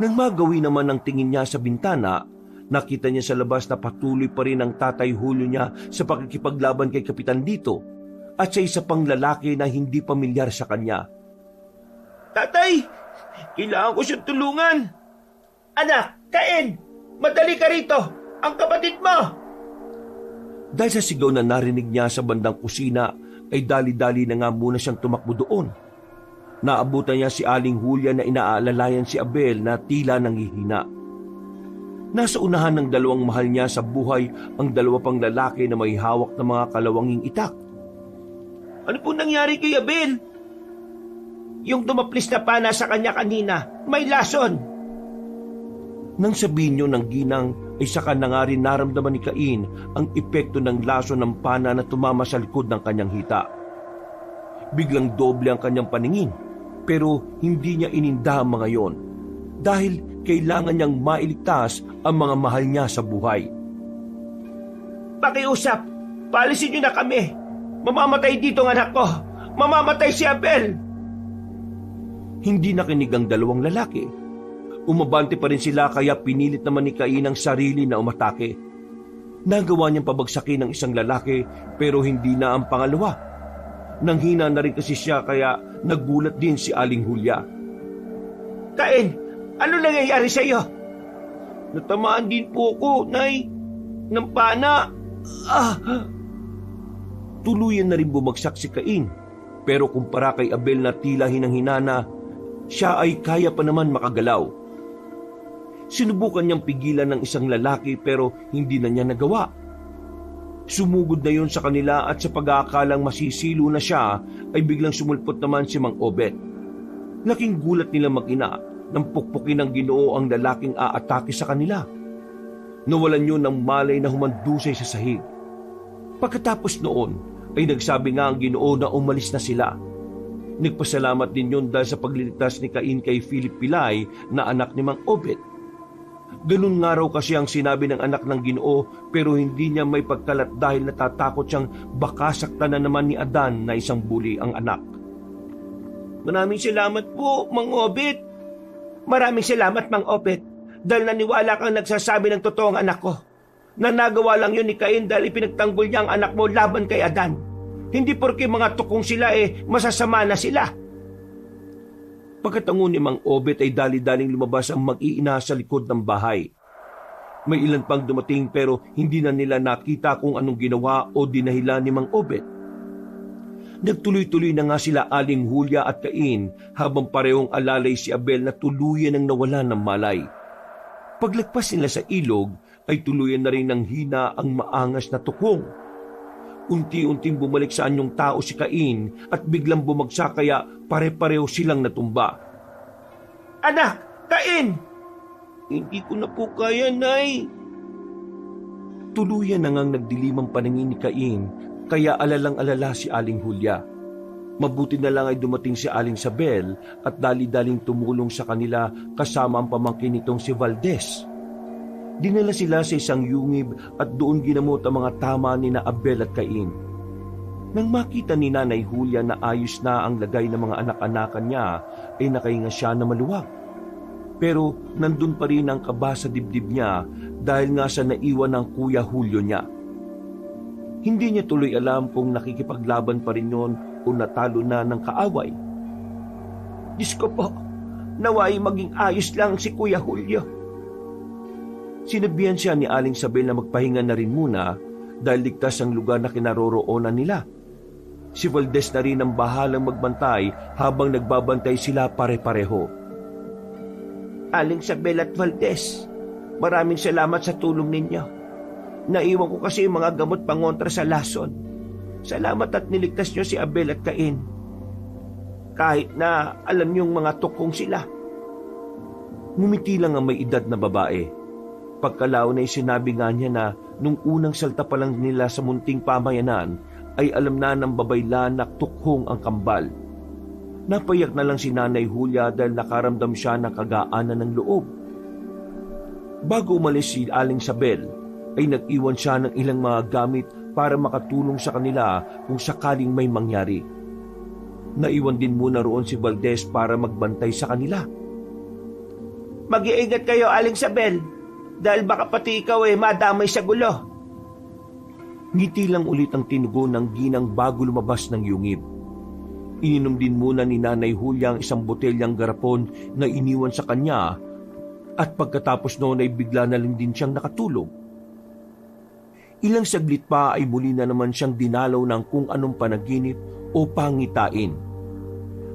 Speaker 1: Nang magawi naman ang tingin niya sa bintana, nakita niya sa labas na patuloy pa rin ang tatay Julio niya sa pakikipaglaban kay Kapitan Dito at sa isa pang lalaki na hindi pamilyar sa kanya.
Speaker 2: Tatay! Kailangan ko siyang tulungan! Anak! Cain! Madali ka rito! Ang kapatid mo!
Speaker 1: Dahil sa sigaw na narinig niya sa bandang kusina, ay dali-dali na nga muna siyang tumakbo doon. Naabutan niya si Aling Julia na inaalalayan si Abel na tila nanghihina. Nasa unahan ng dalawang mahal niya sa buhay ang dalawa pang lalaki na may hawak na mga kalawanging itak.
Speaker 2: Ano po nangyari kay Abel? Yung dumaplis na pana sa kanya kanina, may lason.
Speaker 1: Nang sabihin niyo ng ginang ay saka na nga rin naramdaman ni Cain ang epekto ng lason ng pana na tumama sa likod ng kanyang hita. Biglang doble ang kanyang paningin, pero hindi niya ininda ang mga yon dahil kailangan niyang mailigtas ang mga mahal niya sa buhay.
Speaker 2: Pakiusap, paalisin niyo na kami. Mamamatay dito ang anak ko. Mamamatay si Abel.
Speaker 1: Hindi nakinig ang dalawang lalaki. Umabante pa rin sila kaya pinilit naman ni Cain ang sarili na umatake. Nagawa niyang pabagsakin ng isang lalaki pero hindi na ang pangalawa. Nanghina na rin kasi siya kaya nagulat din si Aling Julia.
Speaker 2: Cain, ano nangyayari sa iyo? Natamaan din po ko, Nay. Ng pana.
Speaker 1: Tuluyan na rin bumagsak si Cain. Pero kumpara kay Abel na tila hinang-hinana, siya ay kaya pa naman makagalaw. Sinubukan niyang pigilan ng isang lalaki pero hindi na niya nagawa. Sumugod na yon sa kanila at sa pag-aakalang masisilo na siya ay biglang sumulpot naman si Mang Obet. Laking gulat nila mag-ina nang pukpukin ng Ginoo ang lalaking aatake sa kanila. Nawalan yun ng malay na humandusay sa sahig. Pagkatapos noon ay nagsabi nga ang Ginoo na umalis na sila. Nagpasalamat din yun dahil sa pagliligtas ni Cain kay Philip Pilay na anak ni Mang Obet. Ganun nga raw kasi ang sinabi ng anak ng Ginoo pero hindi niya may pagkalat dahil natatakot siyang baka saktan na naman ni Adan na isang buli ang anak.
Speaker 2: Maraming salamat po, Mang Obet. Maraming salamat, Mang Obet, dahil naniwala kang nagsasabi ng totoong anak ko. Na nagawa lang yun ni Cain dahil ipinagtanggol niya ang anak mo laban kay Adan. Hindi porke mga tukong sila masasama na sila.
Speaker 1: Pagkatango ni Mang Obet ay dali-daling lumabas ang mag-iina sa likod ng bahay. May ilan pang dumating pero hindi na nila nakita kung anong ginawa o dinahilan ni Mang Obet. Nagtuloy-tuloy na nga sila Aling Hulya at Cain habang parehong alalay si Abel na tuluyan ang nawalan ng malay. Paglagpas nila sa ilog ay tuluyan na rin ng hina ang maangas na tukong. Unti-unting bumalik sa anyong tao si Cain at biglang bumagsak kaya pare-pareho silang natumba.
Speaker 2: Anak, Cain! Hindi ko na po kaya, Nay.
Speaker 1: Tuluyan na ngang nagdilim ang paningin ni Cain kaya alalang-alala si Aling Hulya. Mabuti na lang ay dumating si Aling Sabel at dali-daling tumulong sa kanila kasama ang pamangkin nitong si Valdez. Dinala sila sa isang yungib at doon ginamot ang mga tama ni na Abel at Cain. Nang makita ni Nanay Hulya na ayos na ang lagay ng mga anak-anakan niya, ay nakahinga siya na maluwag. Pero nandun pa rin ang kaba sa dibdib niya dahil nga sa naiwan ng Kuya Julio niya. Hindi niya tuloy alam kung nakikipaglaban pa rin yun o natalo na ng kaaway.
Speaker 2: Diyos ko po, naway maging ayos lang si Kuya Julio.
Speaker 1: Sinabihan siya ni Aling Sabel na magpahinga na rin muna dahil ligtas ang lugar na kinaroroonan nila. Si Valdez na rin ang bahalang magbantay habang nagbabantay sila pare-pareho.
Speaker 2: Aling Sabel at Valdez, maraming salamat sa tulong ninyo. Naiwan ko kasi yung mga gamot pangontra sa lason. Salamat at niligtas nyo si Abel at Cain. Kahit na alam niyong mga tukong sila.
Speaker 1: Ngumiti lang ang may edad na babae. Pagkalaon ay sinabi nga niya na nung unang salta pa lang nila sa munting pamayanan ay alam na ng babaylan na tukhong ang kambal. Napayak na lang si Nanay Hulya dahil nakaramdam siya ng kagaanan ng loob. Bago umalis si Aling Sabel ay nag-iwan siya ng ilang mga gamit para makatulong sa kanila kung sakaling may mangyari. Naiwan din muna roon si Valdez para magbantay sa kanila.
Speaker 2: Mag-iingat kayo, Aling Sabel. Dahil baka pati ikaw madamay sa gulo.
Speaker 1: Ngiti lang ulit ang tinugo ng ginang bago lumabas ng yungib. Ininom din muna ni Nanay Hulya ang isang botelyang garapon na iniwan sa kanya at pagkatapos noon ay bigla na lang din siyang nakatulog. Ilang saglit pa ay muli na naman siyang dinalaw ng kung anong panaginip o pangitain.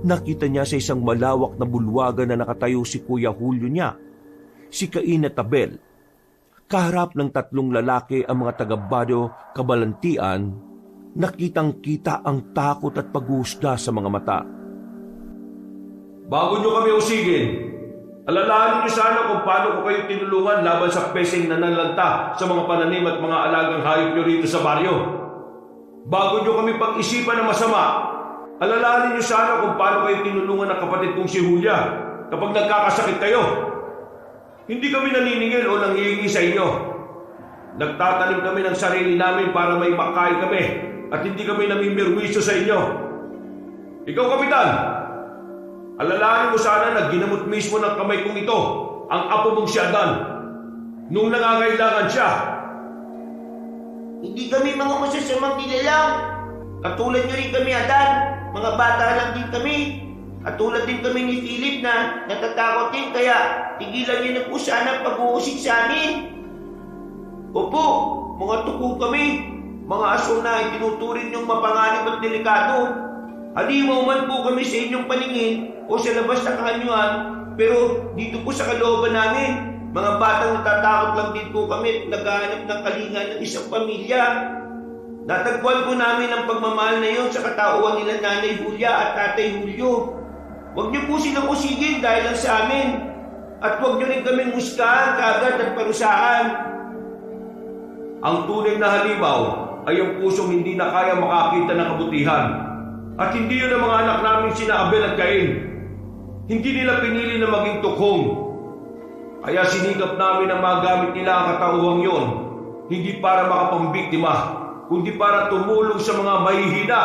Speaker 1: Nakita niya sa isang malawak na bulwagan na nakatayo si Kuya Julio niya, si Cain at Abel. Kaharap ng tatlong lalaki ang mga taga-Badyo Kabalantian, nakitang-kita ang takot at paghuhusga sa mga mata.
Speaker 4: Bago nyo kami usigin, alalahanin nyo sana kung paano ko kayo tinulungan laban sa peseng na nanlanta sa mga pananim at mga alagang hayop nyo rito sa baryo. Bago nyo kami pag-isipan ng masama, alalahanin nyo sana kung paano kayo tinulungan ng kapatid kong si Hulya kapag nagkakasakit kayo. Hindi kami naniningil o nanghihingi sa inyo. Nagtatanim kami ng sarili namin para may makain kami at hindi kami namimirwisyo sa inyo. Ikaw, Kapitan, alalahanin mo sana na ginamot mismo ng kamay kong ito ang apo mong si Adan nung nangangailangan siya.
Speaker 3: Hindi kami mga masasamang nilalang. Katulad nyo rin kami, Adan. Mga bata lang din kami. At tulad din kami ni Philip na natatakot din kaya tigilan niyo na po sana ang pag-uusig sa amin. Opo, mga tuko kami. Mga aso na itinuturing niyong mapanganib at delikado. Halimaw man po kami sa inyong paningin o sa labas na kahanyuan, pero dito po sa kalooban namin, mga batang natatakot lang din po kami at naghahanap ng kalinga ng isang pamilya. Natagpuan po namin ang pagmamahal na iyon sa katauhan nila Nanay Hulya at Tatay Julio. Huwag niyo po silang usigin dahil lang sa amin. At huwag niyo rin kaming husgahan, kaagad at parusahan.
Speaker 4: Ang tunay na halimaw ay ang pusong hindi na kaya makakita ng kabutihan. At hindi yun ang mga anak namin sina Abel at Cain. Hindi nila pinili na maging tukhong. Kaya sinikap namin ang mga gamit nila ang katauhang yon, hindi para makapambiktima, kundi para tumulong sa mga mahihina.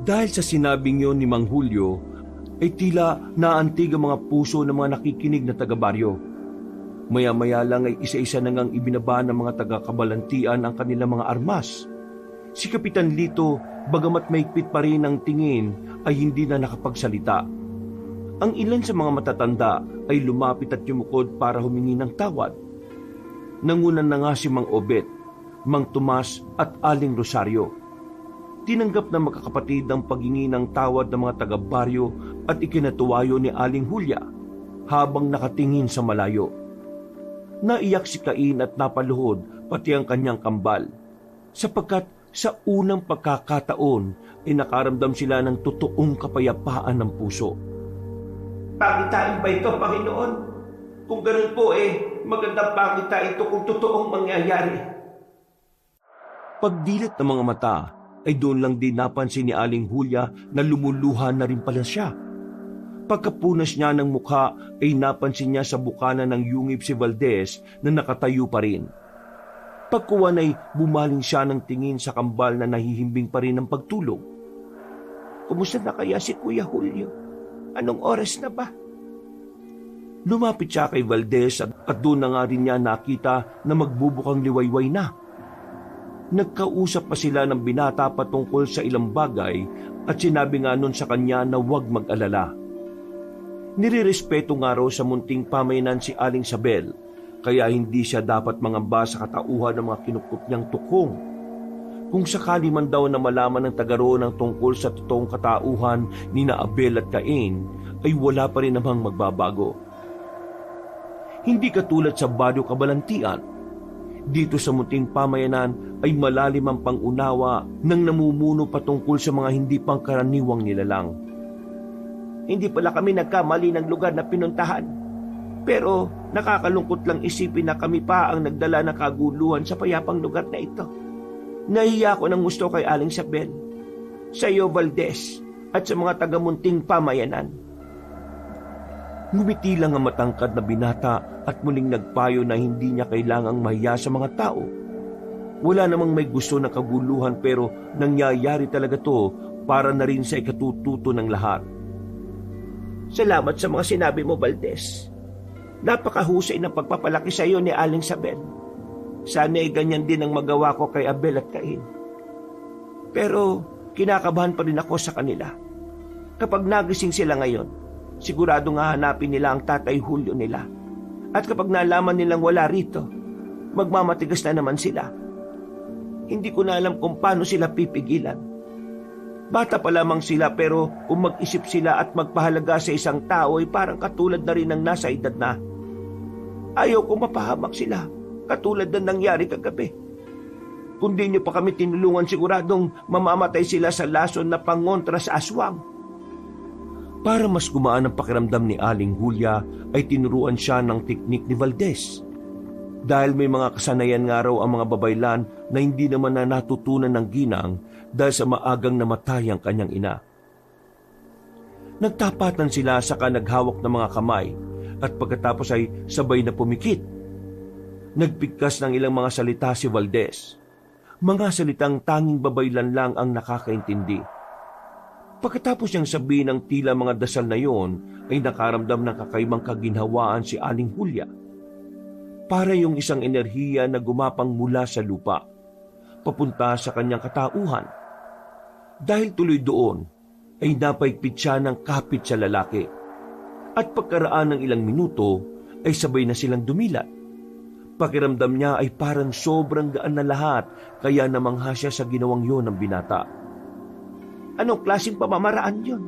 Speaker 1: Dahil sa sinabing yon ni Mang Julio, ay tila naantig ang mga puso ng mga nakikinig na taga-baryo. Maya-maya lang ay isa-isa na ngang ibinaba ng mga taga-Kabalantian ang kanilang mga armas. Si Kapitan Lito, bagamat maigpit pa rin ang tingin, ay hindi na nakapagsalita. Ang ilan sa mga matatanda ay lumapit at yumukod para humingi ng tawad. Nangunan na nga si Mang Obet, Mang Tomas at Aling Rosario. Tinanggap na magkakapatid ang paghingi ng tawad ng mga taga-baryo at ikinatuwayo ni Aling Hulya habang nakatingin sa malayo. Naiyak si Cain at napaluhod pati ang kanyang kambal, sapagkat sa unang pagkakataon ay nakaramdam sila ng totoong kapayapaan ng puso.
Speaker 2: Pakitain ba ito, Panginoon? Kung ganun po magandang pakita ito kung totoong mangyayari.
Speaker 1: Pagdilat ng mga mata ay doon lang din napansin ni Aling Hulya na lumuluha na rin pala siya. Pagkapunas niya ng mukha ay napansin niya sa bukana ng yungib si Valdez na nakatayo pa rin. Pagkuwan ay bumaling siya ng tingin sa kambal na nahihimbing pa rin ng pagtulog.
Speaker 2: Kumusta na kaya si Kuya Julio? Anong oras na ba?
Speaker 1: Lumapit siya kay Valdez at doon na nga rin niya nakita na magbubukang liwayway na. Nagkausap pa sila ng binata patungkol sa ilang bagay at sinabi nga nun sa kanya na huwag mag-alala. Nirerespeto nga raw sa munting pamayanan si Aling Sabel, kaya hindi siya dapat mangamba sa katauhan ng mga kinukup niyang tukong. Kung sakali man daw na malaman ng taga roon ang tungkol sa totoong katauhan ni na Abel at Cain, ay wala pa rin namang magbabago. Hindi katulad sa Baryo Kabalantian. Dito sa munting pamayanan ay malalim ang pangunawa ng namumuno patungkol sa mga hindi pangkaraniwang nilalang.
Speaker 2: Hindi pala kami nagkamali ng lugar na pinuntahan. Pero nakakalungkot lang isipin na kami pa ang nagdala ng kaguluhan sa payapang lugar na ito. Nahiya ko ng gusto kay Aling Sabel, sa iyo Valdez, at sa mga taga-munting pamayanan.
Speaker 1: Ngumiti lang ang matangkad na binata at muling nagpayo na hindi niya kailangang mahiya sa mga tao. Wala namang may gusto na kaguluhan pero nangyayari talaga to para na rin sa ikatututo ng lahat.
Speaker 2: Salamat sa mga sinabi mo, Valdez. Napakahusay ng pagpapalaki sa iyo ni Aling Sabel. Sana ay ganyan din ang magawa ko kay Abel at Cain. Pero kinakabahan pa rin ako sa kanila. Kapag nagising sila ngayon, sigurado nga hanapin nila ang Tatay Julio nila. At kapag nalaman nilang wala rito, magmamatigas na naman sila. Hindi ko na alam kung paano sila pipigilan. Bata pa lamang sila pero kung mag-isip sila at magpahalaga sa isang tao ay parang katulad na rin ng nasa edad na. Ayaw kong mapahamak sila, katulad na nangyari kagabi. Kung di niyo pa kami tinulungan, siguradong mamamatay sila sa lason na pangontra sa aswang.
Speaker 1: Para mas gumaan ang pakiramdam ni Aling Hulya ay tinuruan siya ng teknik ni Valdez. Dahil may mga kasanayan nga raw ang mga babaylan na hindi naman na natutunan ng ginang dahil sa maagang namatay ang kanyang ina. Nagtapatan sila saka naghawak ng mga kamay at pagkatapos ay sabay na pumikit. Nagpigkas ng ilang mga salita si Valdez. Mga salitang tanging babaylan lang ang nakakaintindi. Pagkatapos niyang sabihin ng tila mga dasal na yon, ay nakaramdam ng kakaibang kaginhawaan si Aling Hulya. Para yung isang enerhiya na gumapang mula sa lupa, papunta sa kanyang katauhan. Dahil tuloy doon, ay napaigpit siya ng kapit sa lalaki. At pagkaraan ng ilang minuto, ay sabay na silang dumilat. Pakiramdam niya ay parang sobrang gaan na lahat, kaya namangha siya sa ginawang yon ng binata.
Speaker 2: Anong klaseng pamamaraan yon?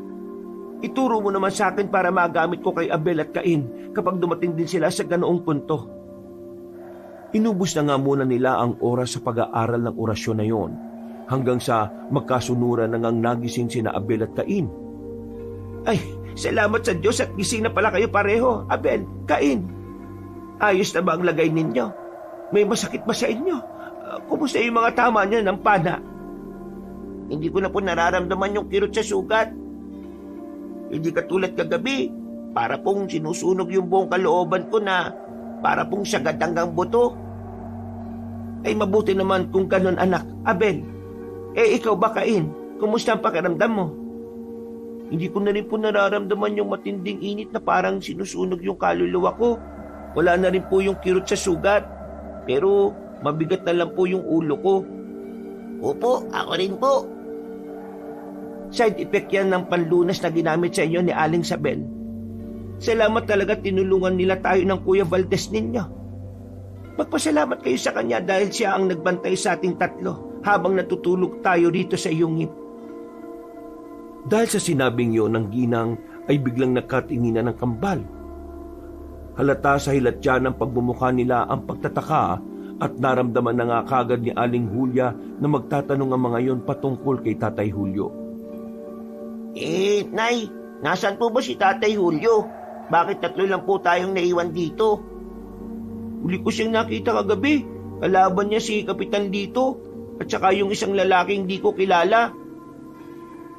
Speaker 2: Ituro mo naman sa akin para magamit ko kay Abel at Cain kapag dumating din sila sa ganoong punto.
Speaker 1: Inubos na nga muna nila ang oras sa pag-aaral ng orasyon na yon, hanggang sa magkasunuran na ngang nagising sina Abel at Cain.
Speaker 2: Ay, salamat sa Diyos at gising na pala kayo pareho, Abel, Cain. Ayos na ba ang lagay ninyo? May masakit ba sa inyo? Kumusta yung mga tama niyo ng pana? Hindi ko na po nararamdaman yung kirot sa sugat. Hindi katulad kagabi, para pong sinusunog yung buong kalooban ko na para pong sagad hanggang buto. Ay mabuti naman kung ganun, anak. Abel, ikaw ba, Cain? Kumusta ang pakiramdam mo? Hindi ko na rin po nararamdaman yung matinding init na parang sinusunog yung kaluluwa ko. Wala na rin po yung kirot sa sugat. Pero mabigat na lang po yung ulo ko.
Speaker 3: Opo, ako rin po.
Speaker 2: Side effect yan ng panlunas na ginamit sa inyo ni Aling Sabel. Salamat talaga tinulungan nila tayo ng Kuya Valdez ninyo. Magpasalamat kayo sa kanya dahil siya ang nagbantay sa ating tatlo habang natutulog tayo rito sa iyong.
Speaker 1: Dahil sa sinabing yun ng ginang ay biglang nagkatinginan ng kambal. Halata sa hilatya ng pagbumukha nila ang pagtataka at naramdaman na nga kagad ni Aling Julia na magtatanong ang mga yon patungkol kay Tatay Julio.
Speaker 3: Nay, nasaan po ba si Tatay Julio? Bakit tatlo lang po tayong naiwan dito?
Speaker 2: Uli ko siyang nakita kagabi. Kalaban niya si Kapitan Lito at saka yung isang lalaking di ko kilala.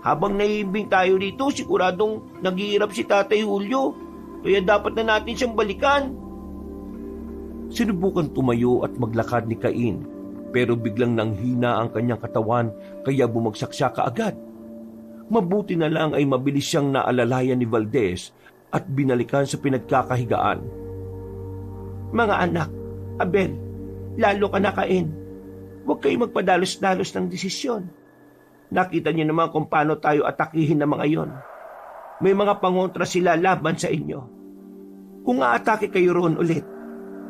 Speaker 2: Habang naiimbing tayo rito, siguradong naghihirap si Tatay Julio. Kaya dapat na natin siyang balikan.
Speaker 1: Sinubukan tumayo at maglakad ni Cain, pero biglang nanghina ang kanyang katawan kaya bumagsak siya kaagad. Mabuti na lang ay mabilis siyang naalalayan ni Valdez at binalikan sa pinagkakahigaan.
Speaker 2: Mga anak, Abel, lalo ka na Cain. Huwag kayo magpadalos-dalos ng desisyon. Nakita niyo naman kung paano tayo atakihin ng mga yon. May mga pangontra sila laban sa inyo. Kung aatake kayo roon ulit,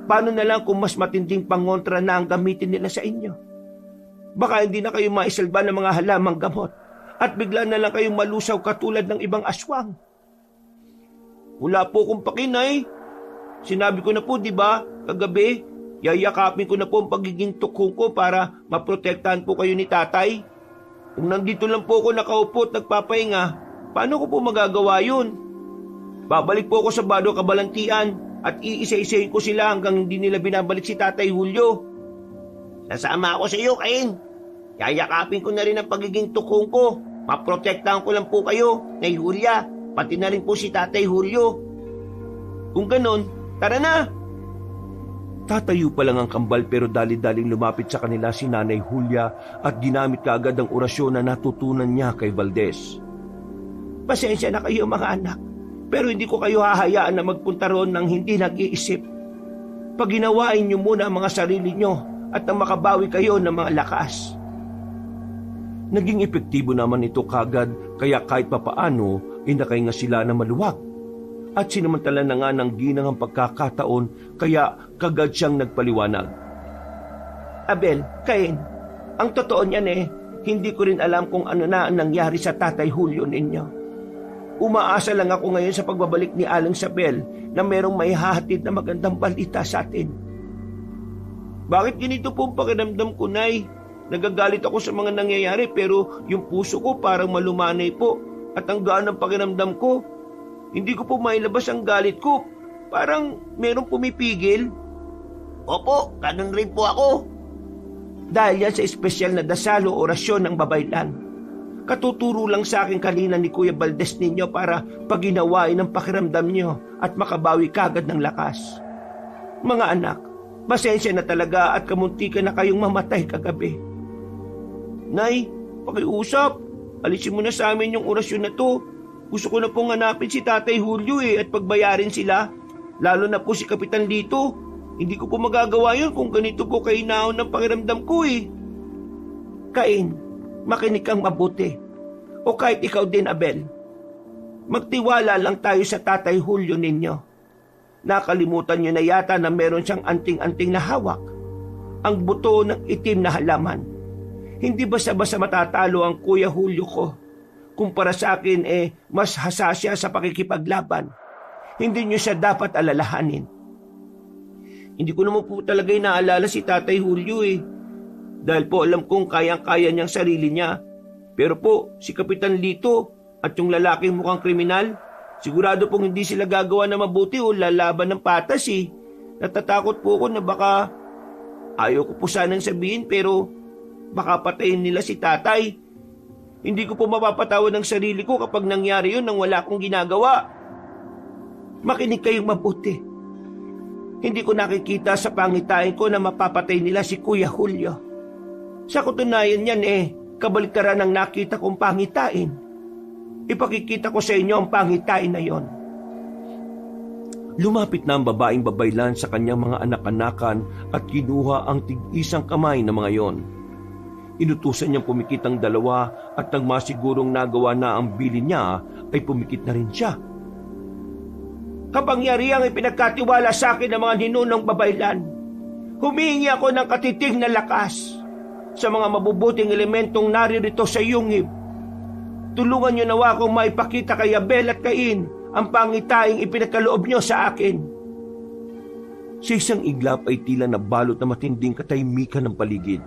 Speaker 2: paano na lang kung mas matinding pangontra na ang gamitin nila sa inyo? Baka hindi na kayo maisalba ng mga halamang gamot at bigla na lang kayong malusaw katulad ng ibang aswang. Wala po kong pakinay. Sinabi ko na po, di ba, kagabi, yayakapin ko na po ang pagiging tukhong ko para maprotektahan po kayo ni tatay. Kung nandito lang po ako nakaupo at nagpapahinga, paano ko po magagawa yun? Babalik po ako sa Bado Kabalantian at iisa-isahin ko sila hanggang hindi nila binabalik si Tatay Julio.
Speaker 3: Sasama ako sa iyo, Cain. Yayakapin ko na rin ang pagiging tukhong ko. Maprotektahan ko lang po kayo, Nay Julia, pati na rin po si Tatay Julio.
Speaker 2: Kung ganon, tara na!
Speaker 1: Tatayo pa lang ang kambal pero dali-daling lumapit sa kanila si Nanay Julia at ginamit kaagad ang orasyon na natutunan niya kay Valdez.
Speaker 2: Pasensya na kayo mga anak, pero hindi ko kayo hahayaan na magpunta roon ng hindi nag-iisip. Paginawain niyo muna ang mga sarili niyo at nang makabawi kayo ng mga lakas.
Speaker 1: Naging epektibo naman ito kagad kaya kahit papaano inakainga sila na maluwag. At sinamantala na nga ng ginang ang pagkakataon kaya kagad siyang nagpaliwanag.
Speaker 2: Abel, Cain, ang totoo niyan hindi ko rin alam kung ano na ang nangyari sa Tatay Julio ninyo. Umaasa lang ako ngayon sa pagbabalik ni Aling Sabel na merong may hahatid na magandang balita sa atin. Bakit ganito po ang pakiramdam ko, Nay? Nagagalit ako sa mga nangyayari pero yung puso ko parang malumanay po at ang gaan ng pakiramdam ko. Hindi ko po mailabas ang galit ko. Parang merong pumipigil.
Speaker 3: Opo, ganun rin po ako.
Speaker 2: Dahil yan sa espesyal na dasal o orasyon ng babaylan. Katuturo lang sa akin kanina ni Kuya Valdez ninyo para paginawain ang pakiramdam nyo at makabawi kagad ng lakas. Mga anak, pasensya na talaga at kamuntikan na kayong mamatay kagabi. Nay, pakiusap. Alisin mo na sa amin yung orasyon na to. Gusto ko na pong hanapin si Tatay Julio at pagbayarin sila. Lalo na po si Kapitan Lito. Hindi ko po magagawa yun kung ganito po kahinahon ng pakiramdam ko Cain, makinig kang mabuti. O kahit ikaw din, Abel. Magtiwala lang tayo sa Tatay Julio ninyo. Nakalimutan nyo na yata na meron siyang anting-anting na hawak. Ang buto ng itim na halaman. Hindi basta-basta matatalo ang Kuya Julio ko. Kumpara sa akin mas hasasya sa pakikipaglaban. Hindi niyo siya dapat alalahanin. Hindi ko naman po talaga inaalala si Tatay Julio Dahil po alam kong kayang-kaya niyang sarili niya. Pero po, si Kapitan Lito at yung lalaking mukhang kriminal, sigurado pong hindi sila gagawa na mabuti o lalaban ng patas Natatakot po ako na baka, ayaw ko po sanang sabihin pero baka patayin nila si tatay. Hindi ko po mapapatawad ng sarili ko kapag nangyari yun nang wala akong ginagawa. Makinig kayong mabuti. Hindi ko nakikita sa pangitain ko na mapapatay nila si Kuya Julio. Sa katunayan yan kabaliktaran ng nakita kong pangitain. Ipakikita ko sa inyo ang pangitain na yon.
Speaker 1: Lumapit na ang babaeng babaylan sa kanyang mga anak-anakan at kinuha ang tig-isang kamay ng mga yon. Inutusan niyang pumikit ang dalawa at nang masigurong nagawa na ang bilin niya, ay pumikit na rin siya.
Speaker 2: Kapangyarihang ipinagkatiwala sa akin ng mga ninunong babaylan. Humihingi ako ng katitig na lakas sa mga mabubuting elementong naririto sa yungib. Tulungan niyo nawa akong maipakita kay Abel at Cain ang pangitaing ipinagkaloob niyo sa akin.
Speaker 1: Sa isang iglap ay tila nabalot na matinding katahimikan ng paligid.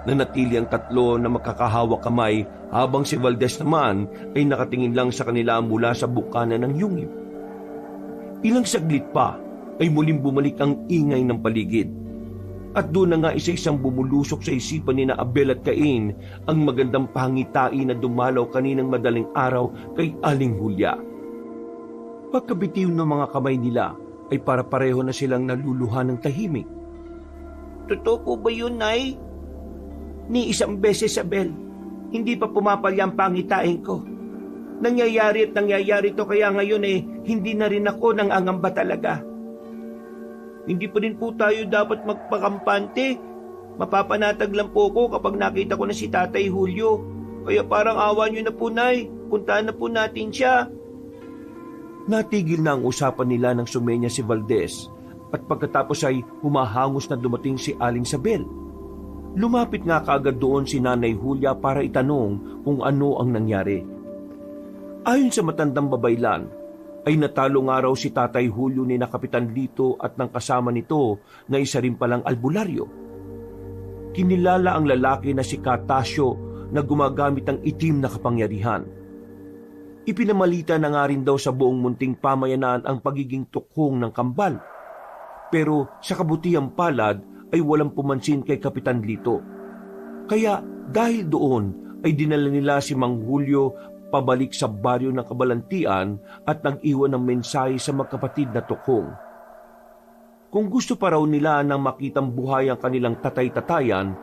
Speaker 1: Nanatili ang tatlo na makakahawak kamay habang si Valdez naman ay nakatingin lang sa kanila mula sa bukana ng yungib. Ilang saglit pa ay muling bumalik ang ingay ng paligid. At doon na nga isa-isang bumulusok sa isipan ni na Abel at Cain ang magandang pangitain na dumalaw kaninang madaling araw kay Aling Julia. Pagkabitiw ng mga kamay nila ay para pareho na silang naluluhan ng tahimik.
Speaker 2: Totoo po ba yun, Nay? Ni isang beses, Abel, hindi pa pumapalya ang pangitain ko. Nangyayari to kaya ngayon hindi na rin ako nangangamba talaga. Hindi pa rin po tayo dapat magpakampante. Mapapanatag lang po ko kapag nakita ko na si Tatay Julio. Kaya parang awa niyo na po, Nay. Puntahan na po natin siya.
Speaker 1: Natigil na ang usapan nila nang sumenya si Valdez at pagkatapos ay humahangos na dumating si Aling Sabel. Lumapit nga kaagad doon si Nanay Julia para itanong kung ano ang nangyari. Ayon sa matandang babaylan, ay natalo nga raw si Tatay Julio ni na Kapitan Lito at ng kasama nito na isa rin palang albularyo. Kinilala ang lalaki na si Catasio na gumagamit ng itim na kapangyarihan. Ipinamalita na nga rin daw sa buong munting pamayanan ang pagiging tukhong ng kambal. Pero sa kabutihang palad ay walang pumansin kay Kapitan Lito. Kaya dahil doon ay dinala nila si Mang Julio pabalik sa baryo ng Kabalantian at nag-iwan ng mensahe sa magkapatid na tukhong. Kung gusto pa raw nila nang makitang buhay ang kanilang tatay-tatayan,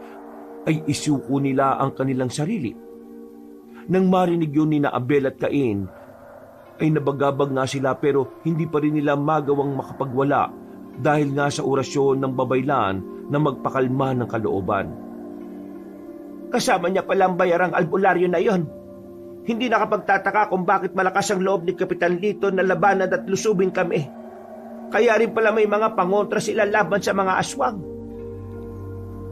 Speaker 1: ay isuko nila ang kanilang sarili. Nang marinig yun ni na Abel at Cain, ay nabagabag nga sila pero hindi pa rin nila magawang makapagwala dahil nga sa orasyon ng babaylan na magpakalma ng kalooban.
Speaker 2: Kasama niya palang bayarang albularyo na yon. Hindi nakapagtataka kung bakit malakas ang loob ni Kapitan Lito na labanan at lusubin kami. Kaya rin pala may mga pangontra sila laban sa mga aswang.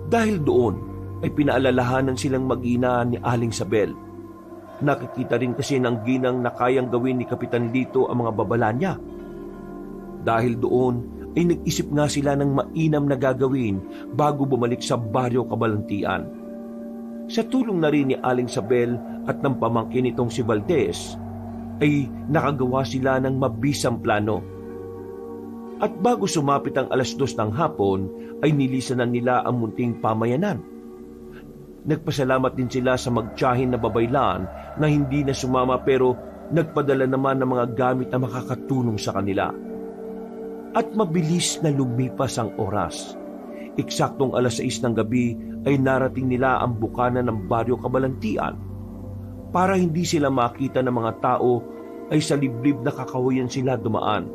Speaker 1: Dahil doon ay pinaalalahanan silang mag-ina ni Aling Sabel. Nakikita rin kasi ng ginang na kayang gawin ni Kapitan Lito ang mga babala niya. Dahil doon ay nag-isip nga sila ng mainam na gagawin bago bumalik sa baryo Kabalantian. Sa tulong na rin ni Aling Sabel at ng pamangkin nitong si Valdez, ay nakagawa sila ng mabisang plano. At bago sumapit ang 2:00 ng hapon, ay nilisanan nila ang munting pamayanan. Nagpasalamat din sila sa magtiyahin na babaylan na hindi na sumama pero nagpadala naman ng mga gamit na makakatulong sa kanila. At mabilis na lumipas ang oras. Eksaktong 6:00 ng gabi ay narating nila ang bukana ng baryo Kabalantian. Para hindi sila makita ng mga tao ay sa liblib na kakahuyan sila dumaan.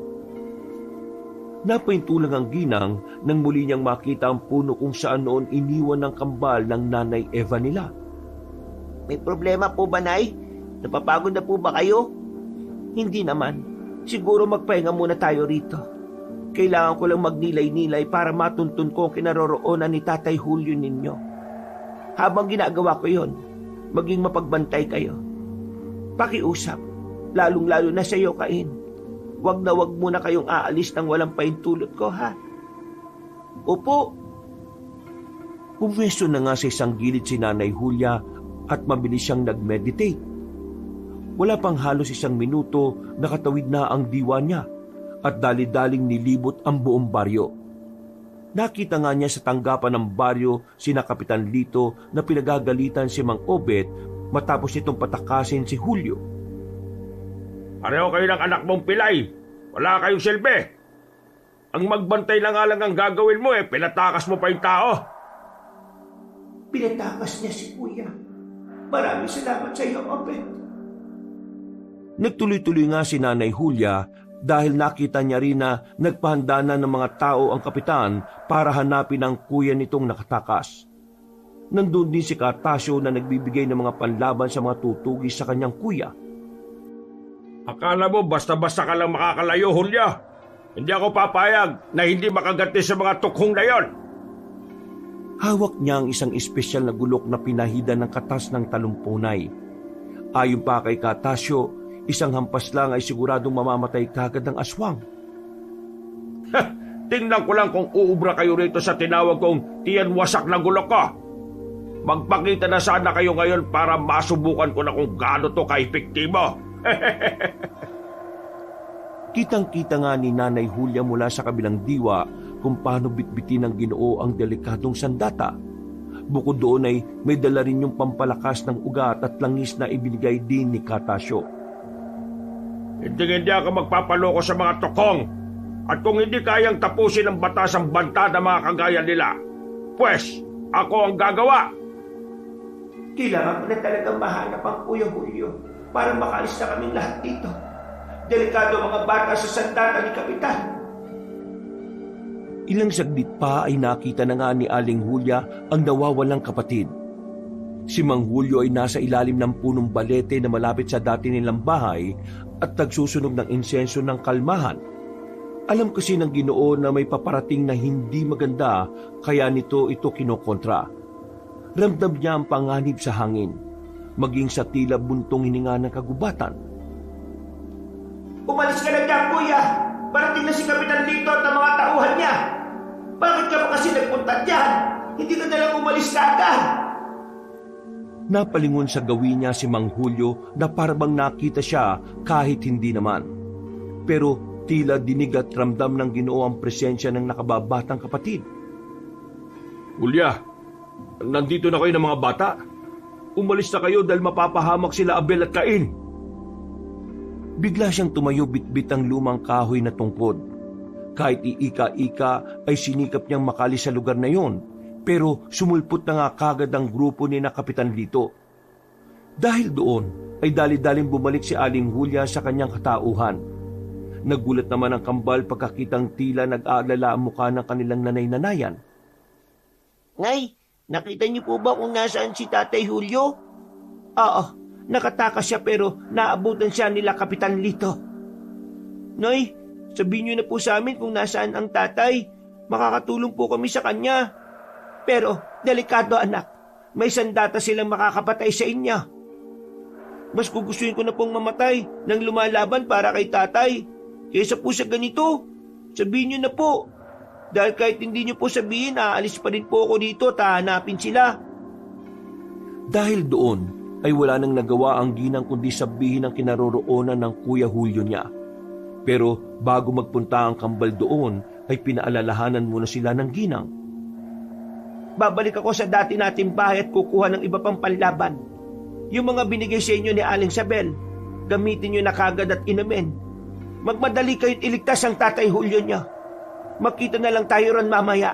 Speaker 1: Napahintulang ang ginang nang muli niyang makita ang puno kung saan noon iniwan ng kambal ng Nanay Eva nila.
Speaker 2: May problema po ba, Nay? Napapagod na po ba kayo? Hindi naman. Siguro magpahinga muna tayo rito. Kailangan ko lang magnilay-nilay para matuntun ko ang kinaroroonan ni Tatay Julio ninyo. Habang ginagawa ko yon, maging mapagbantay kayo. Pakiusap, lalong-lalo na sa iyo, Cain. Wag na wag muna kayong aalis nang walang pahintulot ko, ha? Opo.
Speaker 1: Pumwesto na nga sa isang gilid si Nanay Julia at mabilis siyang nag-meditate. Wala pang halos 1 minuto nakatawid na ang diwa niya at dali-daling nilibot ang buong baryo. Nakita nga niya sa tanggapan ng baryo sina Kapitan Lito na pinagagalitan si Mang Obet matapos itong patakasin si Julio.
Speaker 4: Pareho kayo ng anak mong pilay. Wala kayong silbi. Ang magbantay na nga lang ang gagawin mo pinatakas mo pa yung tao.
Speaker 2: Pinatakas niya si Kuya. Maraming salamat sa iyo, Obet.
Speaker 1: Nagtuloy-tuloy nga si Nanay Julia dahil nakita niya rin na nagpahanda na ng mga tao ang kapitan para hanapin ang kuya nitong nakatakas. Nandun din si Katasyo na nagbibigay ng mga panlaban sa mga tutugis sa kanyang kuya.
Speaker 4: Akala mo basta-basta ka lang makakalayo, Hulya? Hindi ako papayag na hindi makaganti sa mga tukhong na yon.
Speaker 1: Hawak niya ang isang espesyal na gulok na pinahida ng katas ng talumpunay. Ayon pa kay Katasyo, isang hampas lang ay siguradong mamamatay kagad ng aswang.
Speaker 4: Tingnan ko lang kung uubra kayo rito sa tinawag kong tiyan wasak na gulok ko. Magpakita na sana kayo ngayon para masubukan ko na kung gaano to ka-epektibo.
Speaker 1: Kitang-kita nga ni Nanay Julia mula sa kabilang diwa kung paano bitbitin ng Ginoo ang delikadong sandata. Bukod doon ay may dala rin yung pampalakas ng ugat at langis na ibinigay din ni Katasyo.
Speaker 4: Hindi ako magpapaloko sa mga tukong. At kung hindi kayang tapusin ng batas ang banta ng mga kagaya nila, pues ako ang gagawa.
Speaker 2: Kailangan ko na talagang mahanap ang Kuya Julio para makaalis na kaming lahat dito. Delikado ang mga bata sa sandata ni Kapitan.
Speaker 1: Ilang saglit pa ay nakita na nga ni Aling Julia ang nawawalang kapatid. Si Mang Julio ay nasa ilalim ng punong balete na malapit sa dati nilang bahay at nagsusunog ng insenso ng kalmahan. Alam kasi ng Ginoo na may paparating na hindi maganda kaya ito kinokontra. Ramdam niya ang panganib sa hangin, maging sa tila buntong hininga ng kagubatan.
Speaker 2: Umalis ka na dyan, Kuya! Parating na si Kapitan Lito at ang mga tauhan niya! Bakit ka pa kasi nagpunta dyan? Hindi ka nalang umalis na agad!
Speaker 1: Napalingon sa gawin niya si Mang Julio na parang nakita siya kahit hindi naman. Pero tila dinig at ramdam ng Ginoo ang presensya ng nakababatang kapatid.
Speaker 4: Julia, nandito na kayo ng mga bata. Umalis na kayo dahil mapapahamak sila Abel at Cain.
Speaker 1: Bigla siyang tumayo bitbit ang lumang kahoy na tungkod. Kahit iika-ika ay sinikap niyang makalis sa lugar na yon, pero sumulpot na nga kagad ang grupo ni na Kapitan Lito. Dahil doon ay dali-daling bumalik si Aling Julia sa kanyang katauhan. Nagulat naman ang kambal pagkakitang tila nag-aalala ang mukha ng kanilang nanay-nanayan.
Speaker 2: Nay, nakita niyo po ba kung nasaan si Tatay Julio? Oo, nakatakas siya pero naabutan siya nila Kapitan Lito. Nay, sabihin niyo na po sa amin kung nasaan ang tatay. Makakatulong po kami sa kanya. Pero, delikado anak, may sandata silang makakapatay sa inyo. Mas gugustuhin ko na pong mamatay nang lumalaban para kay tatay. Kaysa po sa ganito, sabihin niyo na po. Dahil kahit hindi niyo po sabihin, aalis pa rin po ako dito at hahanapin sila.
Speaker 1: Dahil doon ay wala nang nagawa ang ginang kundi sabihin ang kinaroroonan ng Kuya Julio niya. Pero bago magpunta ang kambal doon ay pinaalalahanan muna sila ng ginang.
Speaker 2: Babalik ako sa dati nating bahay at kukuha ng iba pang panlaban. Yung mga binigay sa inyo ni Aling Sabel, gamitin nyo na kagad at inumin. Magmadali kayo't iligtas ang Tatay Julio niya. Makita na lang tayo ron mamaya.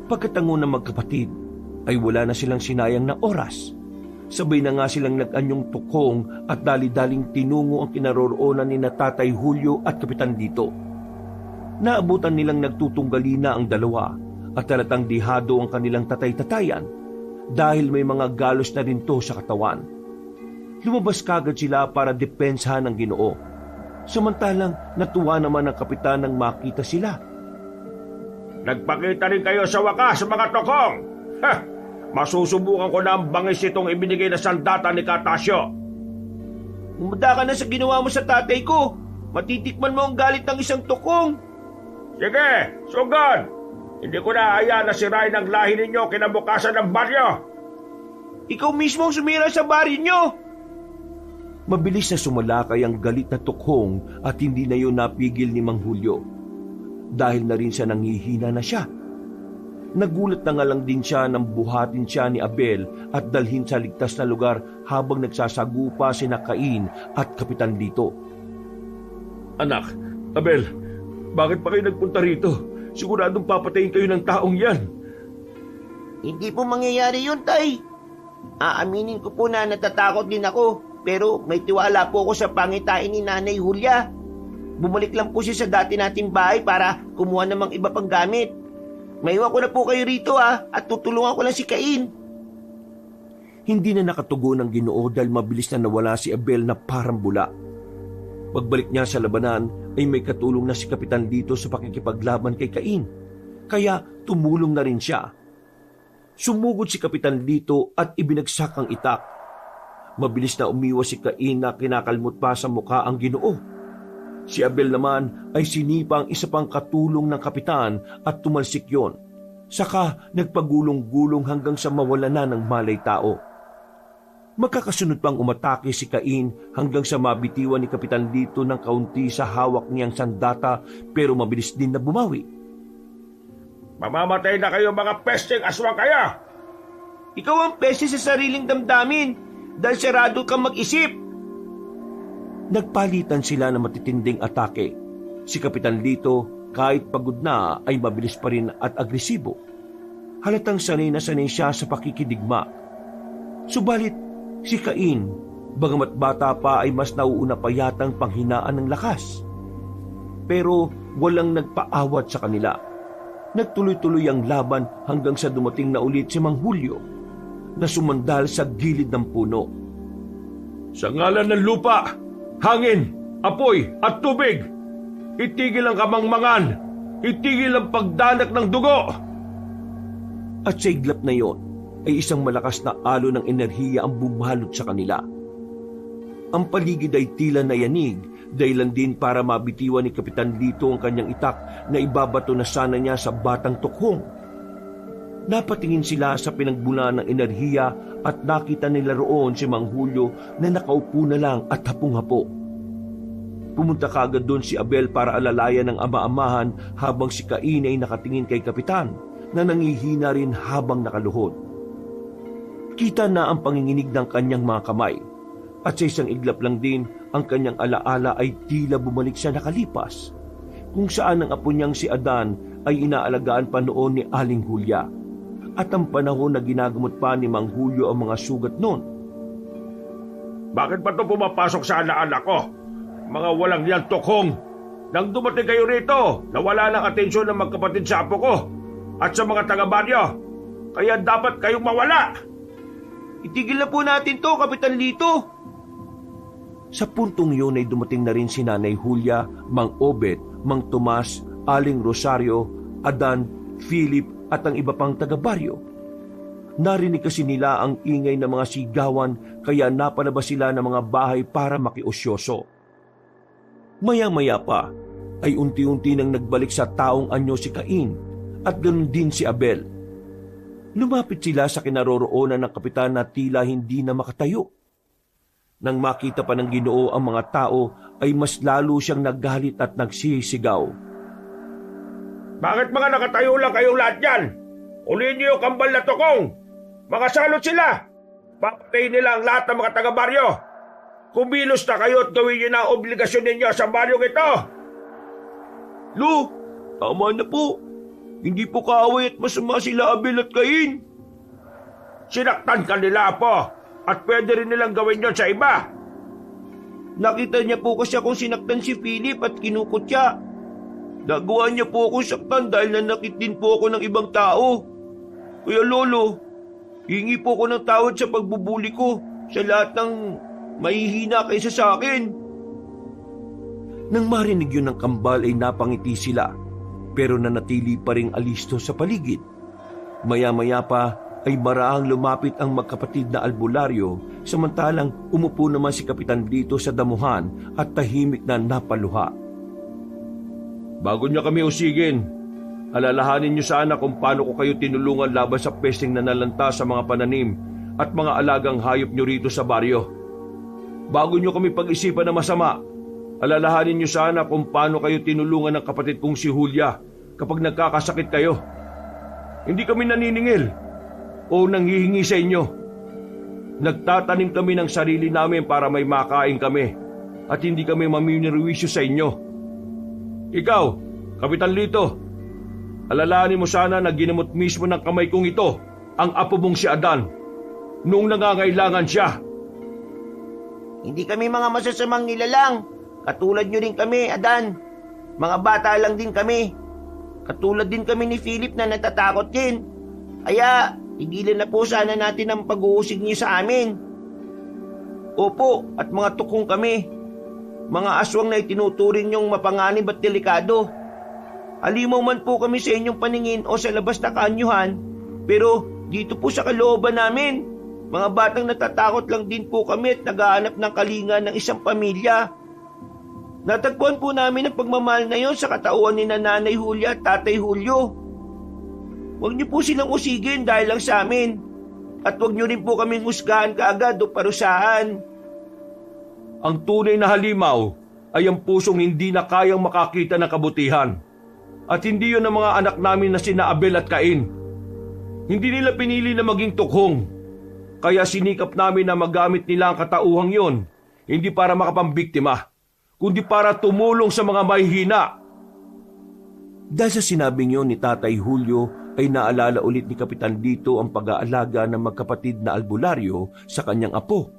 Speaker 1: Pagkatango ng magkapatid, ay wala na silang sinayang na oras. Sabay na nga silang nag-anyong tukong at dali-daling tinungo ang kinaroroonan ni na Tatay Julio at Kapitan Lito. Naabutan nilang nagtutunggali na ang dalawa at talatang dihado ang kanilang tatay-tatayan dahil may mga galos na rin to sa katawan. Lumabas kagad sila para depensahan ng Ginoo. Samantalang natuwa naman ang kapitan nang makita sila.
Speaker 4: Nagpakita rin kayo sa wakas, mga tokong! Ha! Masusubukan ko na ang bangis itong ibinigay na sandata ni Katasyo.
Speaker 2: Umada ka na sa ginawa mo sa tatay ko. Matitikman mo ang galit ng isang tukong.
Speaker 4: Sige, sugod! Hindi ko na hayaan na sirain ang lahi ninyo kinabukasan ng baryo.
Speaker 2: Ikaw mismo ang sumira sa bari nyo.
Speaker 1: Mabilis na sumalakay ang galit na tukhong at hindi na yun napigil ni Mang Julio. Dahil na rin siya nanghihina na siya. Nagulat na nga lang din siya nang buhatin siya ni Abel at dalhin sa ligtas na lugar habang nagsasagupa sina Cain at Kapitan Lito.
Speaker 4: Anak, Abel, bakit pa kayo nagpunta rito? Siguradong papatayin kayo ng taong yan.
Speaker 3: Hindi po mangyayari yun, Tay. Aaminin ko po na natatakot din ako, pero may tiwala po ako sa pangitain ni Nanay Julia. Bumalik lang po siya sa dati nating bahay para kumuha namang iba pang gamit.
Speaker 2: Maiwan ko na po kayo rito at tutulungan ko lang si Cain.
Speaker 1: Hindi na nakatugon ang Ginoo dahil mabilis na nawala si Abel na parang bula. Pagbalik niya sa labanan ay may katulong na si Kapitan Lito sa pakikipaglaban kay Cain, kaya tumulong na rin siya. Sumugod si Kapitan Lito at ibinagsak ang itak. Mabilis na umiwas si Cain na kinakalmot pa sa mukha ang Ginoo. Si Abel naman ay sinipa ang isa pang katulong ng kapitan at tumalsik yon. Saka nagpagulong-gulong hanggang sa mawala na ng malay tao. Magkakasunod pang umatake si Cain hanggang sa mabitiwan ni Kapitan Lito ng kaunti sa hawak niyang sandata pero mabilis din na bumawi.
Speaker 4: Mamamatay na kayo mga pesteng aswang kaya!
Speaker 2: Ikaw ang peste sa sariling damdamin dahil sarado kang mag-isip.
Speaker 1: Nagpalitan sila ng matitinding atake. Si Kapitan Lito, kahit pagod na, ay mabilis pa rin at agresibo. Halatang sanay na sanay siya sa pakikidigma. Subalit, si Cain, bagamat bata pa ay mas nauuna pa yatang panghinaan ng lakas. Pero walang nagpaawat sa kanila. Nagtuloy-tuloy ang laban hanggang sa dumating na ulit si Mang Julio, na sumandal sa gilid ng puno.
Speaker 4: Sa ngalan ng lupa, hangin, apoy at tubig, itigil ang kamangmangan, itigil ang pagdanak ng dugo.
Speaker 1: At sa iglap na iyon, ay isang malakas na alo ng enerhiya ang bumalot sa kanila. Ang paligid ay tila nayanig, dahilan din para mabitiwan ni Kapitan Lito ang kanyang itak na ibabato na sana niya sa batang tukhong. Napatingin sila sa pinagbulan ng enerhiya at nakita nila roon si Mang Julio na nakaupo na lang at hapong-hapo. Pumunta kaagad doon si Abel para alalayan ng ama-amahan habang si Cain ay nakatingin kay Kapitan na nangihina rin habang nakaluhod. Kita na ang panginginig ng kanyang mga kamay at sa isang iglap lang din ang kanyang alaala ay tila bumalik sa nakalipas kung saan ang apo niyang si Adan ay inaalagaan pa noon ni Aling Julia at ang panahon na ginagamot pa ni Mang Julio ang mga sugat noon.
Speaker 4: Bakit ba ito pumapasok sa alaala ko? Mga walang yan tukhong! Nang dumating kayo rito, nawala ng atensyon ng magkapatid sa apo ko at sa mga taga-baryo. Kaya dapat kayong mawala!
Speaker 2: Itigil na po natin to, Kapitan Lito.
Speaker 1: Sa puntong yun ay dumating na rin si Nanay Julia, Mang Obet, Mang Tomas, Aling Rosario, Adan, Philip at ang iba pang taga-baryo. Narinig kasi nila ang ingay ng mga sigawan kaya napalabas sila ng mga bahay para makiusyoso. Maya-maya pa ay unti-unti nang nagbalik sa taong anyo si Cain at ganoon din si Abel. Lumapit sila sa kinaroroonan ng kapitan na tila hindi na makatayo. Nang makita pa ng Ginoo ang mga tao ay mas lalo siyang naggalit at nagsisigaw.
Speaker 4: Bakit mga nakatayo lang kayong lahat yan? Ulihin niyo yung kambal na tukong! Mga salot sila! Papatayin nila ang lahat ng mga taga-baryo! Kumilos na kayo at gawin niyo na ang obligasyon ninyo sa baryong ito!
Speaker 2: Lo, tama na po. Hindi po kaaway at masama sila Abel at Cain.
Speaker 4: Sinaktan ka nila, Apo, at pwede rin nilang gawin yon sa iba.
Speaker 2: Nakita niya po kasi akong sinaktan si Philip at kinukutya. Nagawa niya po akong saktan dahil nanakit din po ako ng ibang tao. Kaya Lolo, hingi po ako ng tawad sa pagbubuli ko sa lahat ng mahihina kaysa sa akin.
Speaker 1: Nang marinig yun ng kambal ay napangiti sila, pero nanatili pa ring alisto sa paligid. Maya-maya pa ay maraang lumapit ang magkapatid na albularyo, samantalang umupo naman si Kapitan Lito sa damuhan at tahimik na napaluha.
Speaker 4: Bago niyo kami usigin, alalahanin niyo sana kung paano ko kayo tinulungan laban sa pesteng nanalanta sa mga pananim at mga alagang hayop niyo rito sa baryo. Bago niyo kami pag-isipan na masama, alalahanin niyo sana kung paano kayo tinulungan ng kapatid kong si Julia kapag nagkakasakit kayo. Hindi kami naniningil o nanghihingi sa inyo. Nagtatanim kami ng sarili namin para may makain kami at hindi kami maminirwisyo sa inyo. Ikaw, Kapitan Lito, alalahanin mo sana na ginamot mismo ng kamay kong ito ang apo mong si Adan noong nangangailangan siya.
Speaker 2: Hindi kami mga masasamang nilalang. Katulad nyo rin kami, Adan. Mga bata lang din kami.
Speaker 3: Katulad din kami ni Philip na natatakot din. Kaya, tigilan na po sana natin ang pag-uusig niyo sa amin. Opo, at mga tukong kami. Mga aswang na itinuturing niyong mapanganib at delikado. Alimaw man po kami sa inyong paningin o sa labas na kanyuhan, pero dito po sa kalooban namin, mga batang natatakot lang din po kami at naghahanap ng kalinga ng isang pamilya. Natagpuan po namin ang pagmamahal na yon sa katauhan ni Nanay Julia at Tatay Julio. Huwag niyo po silang usigin dahil lang sa amin. At huwag niyo rin po kaming husgahan kaagad o parusahan.
Speaker 4: Ang tunay na halimaw ay ang pusong hindi na kayang makakita ng kabutihan. At hindi yun ang mga anak namin na sina Abel at Cain. Hindi nila pinili na maging tukhong. Kaya sinikap namin na magamit nila ang katauhang yon, hindi para makapambiktima, kundi para tumulong sa mga mahihina.
Speaker 1: Dahil sa sinabing yun ni Tatay Julio ay naalala ulit ni Kapitan Lito ang pag-aalaga ng magkapatid na albularyo sa kanyang apo.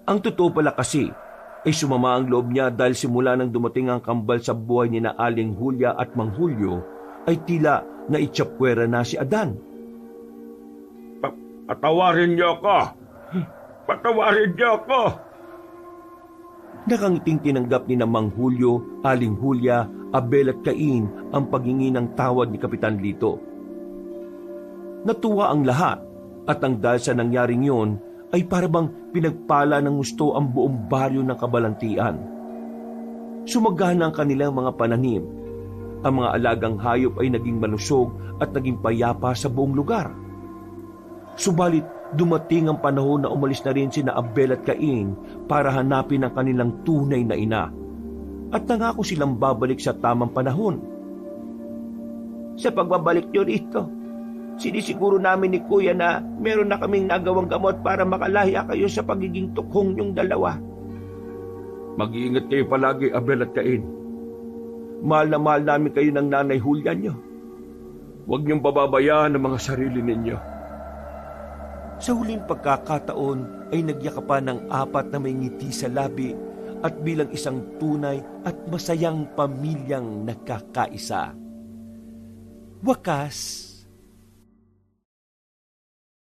Speaker 1: Ang totoo pala kasi ay sumama ang loob niya dahil simula nang dumating ang kambal sa buhay ni na Aling Julia at Mang Julio ay tila na itsapwera na si Adan.
Speaker 4: Patawarin niyo ako! Patawarin niyo ako!
Speaker 1: Nakangiting tinanggap ni na Mang Julio, Aling Julia, Abel at Cain ang paghingi ng tawad ni Kapitan Lito. Natuwa ang lahat at ang dahil sa nangyaring yon ay parabang pinagpala ng gusto ang buong baryo ng Kabalantian. Sumagana ang kanilang mga pananim. Ang mga alagang hayop ay naging malusog at naging payapa sa buong lugar. Subalit dumating ang panahon na umalis na rin sina Abel at Cain para hanapin ang kanilang tunay na ina. At nangako silang babalik sa tamang panahon.
Speaker 2: Sa pagbabalik niyo rito, sinisiguro namin ni Kuya na meron na kaming nagawang gamot para makalaya kayo sa pagiging tukhong niyong dalawa.
Speaker 4: Mag-iingat kayo palagi, Abel at Cain.
Speaker 1: Mahal na mahal namin kayo ng Nanay Julia niyo.
Speaker 4: Huwag niyong pababayaan ang mga sarili ninyo.
Speaker 1: Sa huling pagkakataon ay nagyakapan ng apat na may ngiti sa labi at bilang isang tunay at masayang pamilyang nagkakaisa. Wakas.